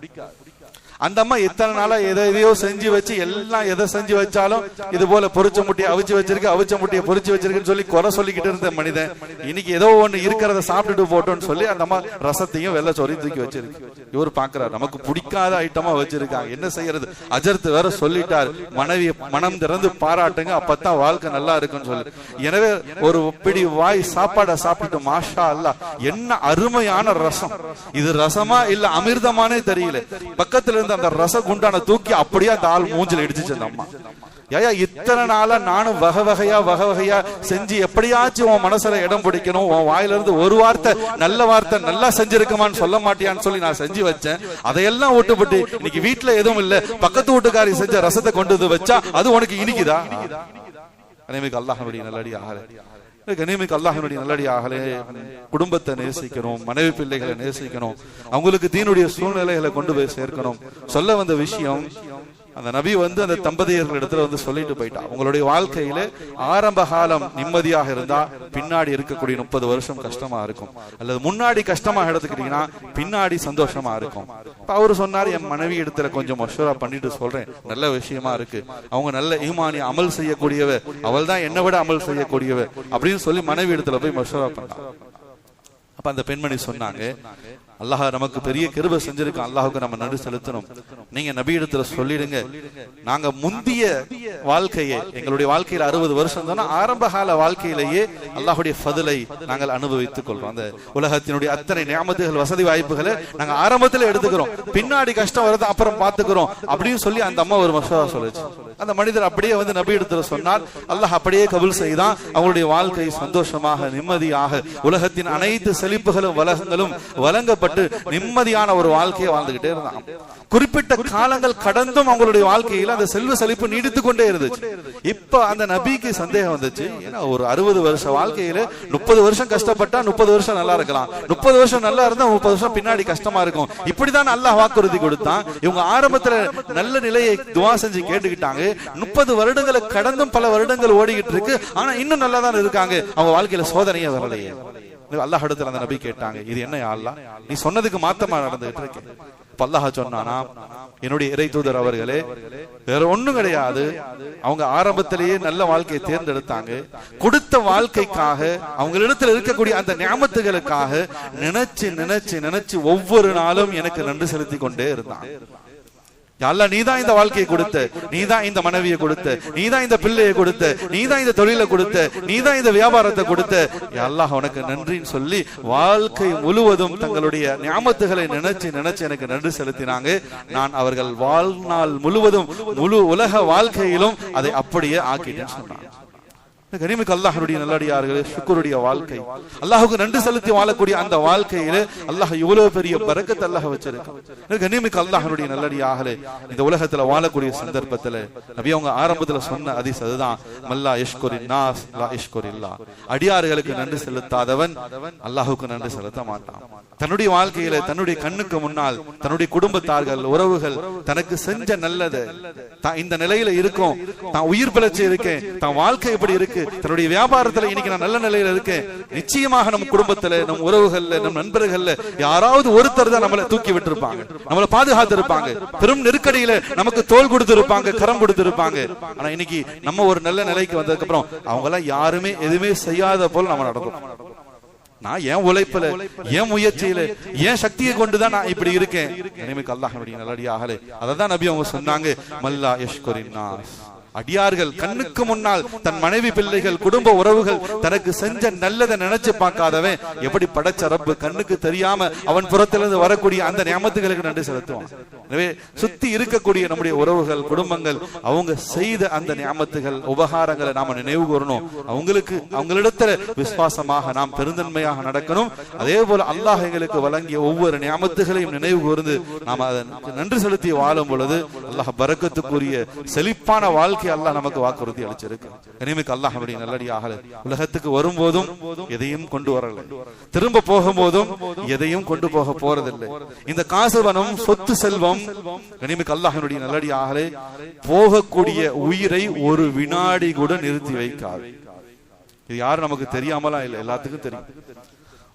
அந்த அம்மா இத்தனை நாளா எதையோ செஞ்சு வச்சு எல்லாம் எதை செஞ்சு வச்சாலும் இது போல பொறிச்ச முட்டையை அவிச்சு வச்சிருக்கு, அவிச்ச முட்டையை பொறிச்சு வச்சிருக்குன்னு சொல்லி குறை சொல்லிக்கிட்டு இருந்த மனிதன் இன்னைக்கு ஏதோ ஒண்ணு இருக்கிறத சாப்பிட்டுட்டு போட்டோம்னு சொல்லி அந்த அம்மா ரசத்தையும் வெள்ளை சோறையும் தூக்கி வச்சிருக்கு. இவரு பாக்குறாரு, நமக்கு பிடிக்காத ஐட்டமா வச்சிருக்காங்க, என்ன செய்யறது? அஜர்த்து வேற சொல்லிட்டாரு, மனைவி மனம் திறந்து பாராட்டுங்க, அப்பதான் வாழ்க்கை நல்லா இருக்குன்னு சொல்லி. எனவே ஒரு பிடி வாய் சாப்பாடை சாப்பிட்டு மாஷா அல்லாஹ் என்ன அருமையான ரசம், இது ரசமா இல்ல அமிர்தமானே தெரியல. பக்கத்துல அந்த ரச குண்டான தூக்கி அப்படியே அந்த ஆள் மூஞ்சில இடிச்சு அம்மா. ஏயா இத்தனை நாளா நானும் வகை வகையா செஞ்சு எப்படியாச்சும் உன் மனசுல இடம் பிடிக்கணும், உன் வாயில இருந்து ஒரு வார்த்தை நல்ல வார்த்தை நல்லா செஞ்சிருக்குமான்னு சொல்ல மாட்டியான்னு சொல்லி நான் செஞ்சு வச்சேன், அதையெல்லாம் விட்டுப்பட்டு இன்னைக்கு வீட்டுல எதுவும் இல்ல, பக்கத்து வீட்டுக்காரி செஞ்ச ரசத்தை கொண்டு வந்து வச்சா அது உனக்கு இனிக்குதா? அனைவருக்கு அல்லாஹ்வுடைய நல்லடியாக கனிமிக்கு அல்லாஹ்வுடைய நல்லடியாகலே குடும்பத்தை நேசிக்கணும், மனைவி பிள்ளைகளை நேசிக்கணும், அவங்களுக்கு தீனுடைய சூழ்நிலைகளை கொண்டு போய் சேர்க்கணும். சொல்ல வந்த விஷயம், அந்த நபி அந்த தம்பதியர்கள் இடத்துல சொல்லிட்டு போயிட்டா, உங்களுடைய வாழ்க்கையில ஆரம்ப காலம் நிம்மதியாக இருந்தா பின்னாடி இருக்கக்கூடிய 30 வருஷம் கஷ்டமா இருக்கும், அல்லது முன்னாடி கஷ்டமாக எடுத்துக்கிட்டீங்கன்னா பின்னாடி சந்தோஷமா இருக்கும். அவரு சொன்னாரு, என் மனைவி இடத்துல கொஞ்சம் மஷூரா பண்ணிட்டு சொல்றேன், நல்ல விஷயமா இருக்கு, அவங்க நல்ல ஈமானி அமல் செய்யக்கூடியவ, அவள் தான் என்னை விட அமல் செய்யக்கூடியவ அப்படின்னு சொல்லி மனைவி இடத்துல போய் மஷூரா பண்ணா. அப்ப அந்த பெண்மணி சொன்னாங்க, அல்லாஹ் நமக்கு பெரிய கிருபை செஞ்சிருக்கோம், அல்லாஹுக்கு நம்ம நன்றி செலுத்தணும். நீங்க நபி இடத்துல சொல்லிடுங்க, நாங்க முந்திய வாழ்க்கையை, எங்களுடைய வாழ்க்கையில 60 வருஷம் தானே, ஆரம்ப கால வாழ்க்கையிலேயே அல்லாஹுடைய ஃபதுலை நாங்கள் அனுபவித்துக் கொள்றோம். அந்த உலகத்தினுடைய அத்தனை நியாமத்துகள் வசதி வாய்ப்புகளை நாங்க ஆரம்பத்துல எடுத்துக்கிறோம், பின்னாடி கஷ்டம் வருது அப்புறம் பாத்துக்கிறோம் அப்படின்னு சொல்லி அந்த அம்மா ஒரு மசோதா சொல்லுச்சு. அந்த மனிதர் அப்படியே நபி இடத்துல சொன்னார், அல்லாஹ் அப்படியே கபூல் செய்தான். அவங்களுடைய வாழ்க்கை சந்தோஷமாக நிம்மதியாக உலகத்தின் அனைத்து செழிப்புகளும் வளங்களும் வழங்க வளர்க்கப்பட்டு நிம்மதியான ஒரு வாழ்க்கையை வாழ்ந்துகிட்டே இருந்தாங்க. குறிப்பிட்ட காலங்கள் கடந்தும் அவங்களுடைய வாழ்க்கையில அந்த செல்வ செழிப்பு நீடித்து கொண்டே இருந்துச்சு. இப்ப அந்த நபிக்கு சந்தேகம் வந்துச்சு, ஏன்னா ஒரு 60 வருஷ வாழ்க்கையில 30 வருஷம் கஷ்டப்பட்டா 30 வருஷம் நல்லா இருக்கலாம், 30 வருஷம் நல்லா இருந்தா 30 வருஷம் பின்னாடி கஷ்டமா இருக்கும். இப்படிதான் அல்லாஹ் வாக்குறுதி கொடுத்தான். இவங்க ஆரம்பத்துல நல்ல நிலையை துவா செஞ்சு கேட்டுக்கிட்டாங்க. 30 வருடங்களை கடந்தும் பல வருடங்கள் ஓடிக்கிட்டு இருக்கு, ஆனா இன்னும் நல்லா தான் இருக்காங்க. அவங்க வாழ்க்கையில சோதனையே வரலையே. அல்லாஹ் இடத்துல அந்த நபி கேட்டாங்க, இது என்ன யா அல்லாஹ், நீ சொன்னதுக்கு மாத்தமா நடந்துகிட்டு இருக்கு. அல்லாஹ் சொன்னானா, என்னுடைய இறை தூதர் அவர்களே, வேற ஒண்ணும் கிடையாது. அவங்க ஆரம்பத்திலேயே நல்ல வாழ்க்கையை தேர்ந்தெடுத்தாங்க. கொடுத்த வாழ்க்கைக்காக, அவங்களிடத்தில் இருக்கக்கூடிய அந்த நியாமத்துகளுக்காக நினைச்சு நினைச்சு நினைச்சு ஒவ்வொரு நாளும் எனக்கு நன்றி செலுத்தி கொண்டே இருந்தாங்க. அல்லாஹ் நீதான் இந்த வாழ்க்கையை கொடுத்த, நீதான் இந்த மனைவியை கொடுத்த, நீதான் இந்த பிள்ளையை கொடுத்த, நீதான் இந்த தொழிலை கொடுத்த, நீதான் இந்த வியாபாரத்தை கொடுத்த, அல்லாஹ் உனக்கு நன்றின்னு சொல்லி வாழ்க்கை முழுவதும் தங்களுடைய நியாமத்துகளை நினைச்சு நினைச்சு எனக்கு நன்றி செலுத்தினாங்க. நான் அவர்கள் வாழ்நாள் முழுவதும் முழு உலக வாழ்க்கையிலும் அதை அப்படியே ஆக்கிட்டேன்னு சொன்னாங்க. கனிமிக்கு அல்லாஹ்வுடைய நல்லடியார்களே, ஷுக்ருடைய வாழ்க்கை, அல்லாஹ்வுக்கு நன்றி செலுத்தி வாழக்கூடிய அந்த வாழ்க்கையில அல்லாஹ் இவ்வளவு பெரிய பரக்கத் அல்லாஹ் வச்சிருக்கான். கனிமிக்கு அல்லாஹ்வுடைய நல்லடியார்களே, இந்த உலகத்துல வாழக்கூடிய சந்தர்ப்பத்துல நபி அவங்க ஆரம்பத்துல சொன்ன ஹதீஸ் அதுதான், மல்லா யஷ்குரின் நாஸ் லா யஷ்குரில்லாஹ். அடியார்களுக்கு நன்றி செலுத்தாதவன் அல்லாஹ்வுக்கு நன்றி செலுத்த மாட்டான். தன்னுடைய வாழ்க்கையில தன்னுடைய கண்ணுக்கு முன்னால் தன்னுடைய குடும்பத்தார்கள், உறவுகள் தனக்கு செஞ்ச நல்லது, தான் இந்த நிலையில இருக்கும், தான் உயிர் பிழைச்சு இருக்கேன், தான் வாழ்க்கை எப்படி இருக்கு, தன்னுடைய வியாபாரத்துல இன்னைக்கு நான் நல்ல நிலையில இருக்கேன், நிச்சயமாக நம் குடும்பத்துல, நம் உறவுகள்ல, நம் நண்பர்கள்ல யாராவது ஒருத்தர் தான் நம்மளை தூக்கி விட்டு இருப்பாங்க, நம்மளை பாதுகாத்து இருப்பாங்க, பெரும் நெருக்கடியில நமக்கு தோள் கொடுத்து இருப்பாங்க, கரம் கொடுத்து இருப்பாங்க. ஆனா இன்னைக்கு நம்ம ஒரு நல்ல நிலைக்கு வந்ததுக்கு அப்புறம் அவங்க எல்லாம் யாருமே எதுவுமே செய்யாத போல நம்ம நடக்கும். நான் ஏன் உழைப்புல, ஏன் முயற்சியில, ஏன் சக்தியை கொண்டுதான் நான் இப்படி இருக்கேன். அல்லாஹ்வுடைய நல்லடியார்களே, அததான் நபி அவங்க சொன்னாங்க, மல்லா யஷ்குரின் நாஸ். அடியார்கள் கண்ணுக்கு முன்னால் தன் மனைவி, பிள்ளைகள், குடும்ப உறவுகள் தனக்கு செஞ்ச நல்லதை நினைச்சு பார்க்காதவன் எப்படி படைச்ச ரப்பு கண்ணுக்கு தெரியாம அவன் புறத்திலிருந்து வரக்கூடிய அந்த நியாமத்துகளுக்கு நன்றி செலுத்துவான். எனவே சுத்தி இருக்கக்கூடிய நம்முடைய உறவுகள், குடும்பங்கள் அவங்க செய்த அந்த நியாமத்துகள், உபகாரங்களை நாம நினைவு கூறணும். அவங்களுக்கு அவங்களிடத்துல விசுவாசமாக நாம் பெருந்தன்மையாக நடக்கணும். அதே போல அல்லாஹ் எங்களுக்கு வழங்கிய ஒவ்வொரு நியாமத்துகளையும் நினைவு கூர்ந்து நாம் அதற்கு நன்றி செலுத்தி வாழும் பொழுது அல்லாஹ் பரக்கத்துக்குரிய செழிப்பான வாழ்க்கை அல்லாஹ் நமக்கு வாக்குறுதி அளிச்சிருக்கு. கனிமிக்கு அல்லாஹ்வுடைய நல்லடியார்களே, உலகத்துக்கு வரும்போதும் எதையும் கொண்டு வரல, திரும்ப போகும்போதும் எதையும் கொண்டு போக போறதில்லை. இந்த காசுவனம், சொத்து, செல்வம், கனிமிக்கு அல்லாஹ்வுடைய நல்லடியார்களே, போகக்கூடிய உயிரை ஒரு வினாடி கூட நிறுத்தி வைக்காது. இது யாரும் நமக்கு தெரியாமலா இல்லை, எல்லாத்துக்கும் தெரியும்.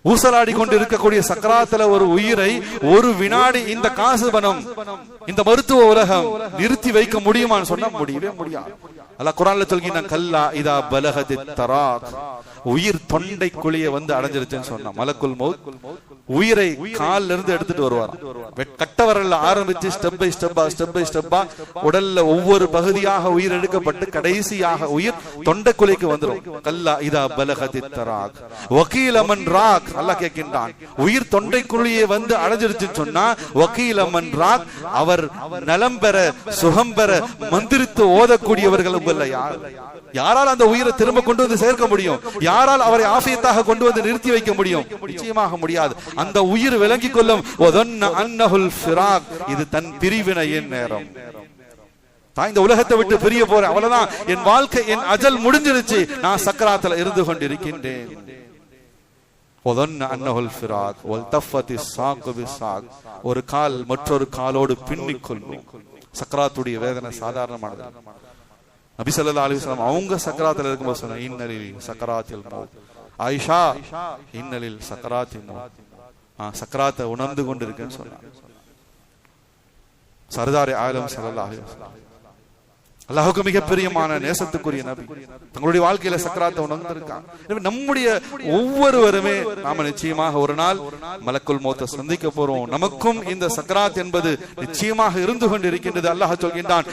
ஊசலாடி கொண்டு இருக்கக்கூடிய சக்கராத்துல ஒரு உயிரை ஒரு வினாடி இந்த காசு பணம், இந்த மருத்துவ உலகம் நிறுத்தி வைக்க முடியுமான்னு சொன்னா முடியவே முடியாது. அல்லாஹ் குர்ஆன்ல சொல்கிறான், கல்லா இதா பலகத் தராக், உயிர் தொண்டைக்குழிய வந்து அடைஞ்சிருச்சுன்னு சொன்னா மலக்குல் மௌத் உயிரை கால்ல இருந்து எடுத்துட்டு வருவார். கட்ட வரல ஆரம்பிச்சு ஸ்டெப் பை ஸ்டெப்பா உடல்ல ஒவ்வொரு பகுதியாக உயிர் எடுக்கப்பட்டு கடைசியாக உயிர் தொண்டைக்குழிக்கு வந்துடும். கல்லா இதா பலகத் தராக் வகீல மன் ராக். அல்லாஹ் கேட்கின்றான், உயிர் தொண்டைக்குழியே வந்து அடைஞ்சிருச்சுன்னு சொன்னா வகீல மன் ராக், அவர் நலம் பெற, சுகம் பெற மந்திரித்து ஓதக்கூடியவர்கள் உங்கள யார்? யாரால் அந்த உயிரை திரும்ப கொண்டு வந்து சேர்க்க முடியும்? யாரால் அவரை ஆஃபியத்தாக கொண்டு வந்து நிறுத்தி வைக்க முடியும்? நிச்சயமாக முடியாது. அந்த உயிர் விளங்கிக் கொள்ளும், இது தன் பிரிவினையின் நேரம். இந்த உலகத்தை விட்டு பிரிய போறேன், அவ்வளவுதான், என் வாழ்க்கை, என் அஜல் முடிஞ்சிருச்சு, நான் சக்கராத்துல இருந்து கொண்டிருக்கின்றேன். ஒரு கால் மற்றொரு காலோடு பின்னிக் கொள்ளும். சக்கராத்துடைய வேதனை சாதாரணமானது. நபி ஸல்லல்லாஹு அலைஹி வஸல்லம் அவங்க சக்கராத்துல இருக்கும்போது சொன்னாங்க, இன்னலில் சக்கராத்தில் மௌத். ஆயிஷா, இன்னலில் சக்கராத்தில் மௌத். சக்கராத்தை உணர்ந்து கொண்டிருக்கேன்னு சொன்னாங்க. சர்தார் ஆலம் ஸல்லல்லாஹு அலைஹி வஸல்லம் அல்லாஹ்வுக்கு மிகப்பெரியமான நேசத்துக்குரிய நபி தங்களுடைய வாழ்க்கையில சக்கராத்தை உணர்ந்திருக்காங்க. நம்முடைய ஒவ்வொருவருமே நாம நிச்சயமாக ஒரு நாள் மலக்குல் மௌத்தை சந்திக்க போறோம். நமக்கும் இந்த சக்கராத் என்பது நிச்சயமாக இருந்து கொண்டிருக்கின்றது. அல்லாஹ் சொல்கின்றான்,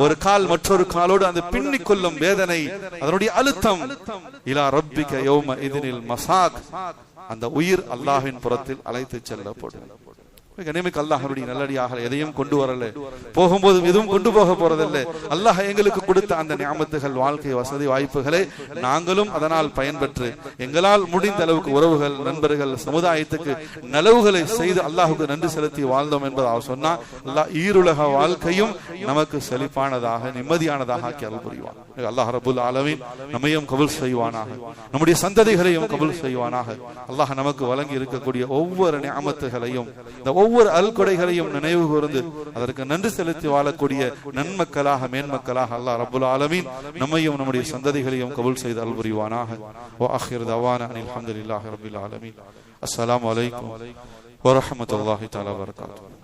ஒரு கால் மற்றொரு காலோடு அந்த பின்னிக் கொள்ளும் வேதனை, அதனுடைய அழுத்தம், இலா ரப்பிக யௌம இதினில் மசாக், அந்த உயிர் அல்லாஹ்வின் புறத்தில் அழைத்து செல்லப்படும். கனிமிக்கு அல்லாஹ்வுடைய நல்லடியாக எதையும் கொண்டு வரல, போகும்போது எதுவும் கொண்டு போக போறதில்லை. அல்லாஹ் எங்களுக்கு கொடுத்த அந்த நியாமத்துகள், வாழ்க்கை வசதி வாய்ப்புகளை நாங்களும் அதனால் பயன்பெற்று எங்களால் முடிந்த அளவுக்கு உறவுகள், நண்பர்கள், சமுதாயத்துக்கு நலவுகளை செய்து அல்லாஹுக்கு நன்றி செலுத்தி வாழ்ந்தோம் என்பதை அவர் சொன்னா, அல்லாஹ் ஈருலக வாழ்க்கையும் நமக்கு செழிப்பானதாக நிம்மதியானதாக ஆக்கி அருள் புரிவான். அல்லாஹ் ரப்புல் ஆலமீன் நம்மையும் கபூல் செய்வானாக, நம்முடைய சந்ததிகளையும் கபூல் செய்வானாக. அல்லாஹ் நமக்கு வழங்கி இருக்கக்கூடிய ஒவ்வொரு நியாமத்துகளையும், ஒவ்வொரு அல்கொடைகளையும் நினைவு கூர்ந்து அதற்கு நன்றி செலுத்தி வாழக்கூடிய நன்மக்களாக, மேன்மக்களாக அல்லாஹ் ரப்புல் ஆலமீன் நம்மையும் நம்முடைய சந்ததிகளையும் கபூல் செய்து அருள் புரிவானாக. வ ஆகிரு தவானா அனில் ஹம்துலில்லாஹி ரப்பில் ஆலமீன். அஸ்ஸலாமு அலைக்கும் வ ரஹ்மத்துல்லாஹி தஆலா வ பரகாத்துஹு.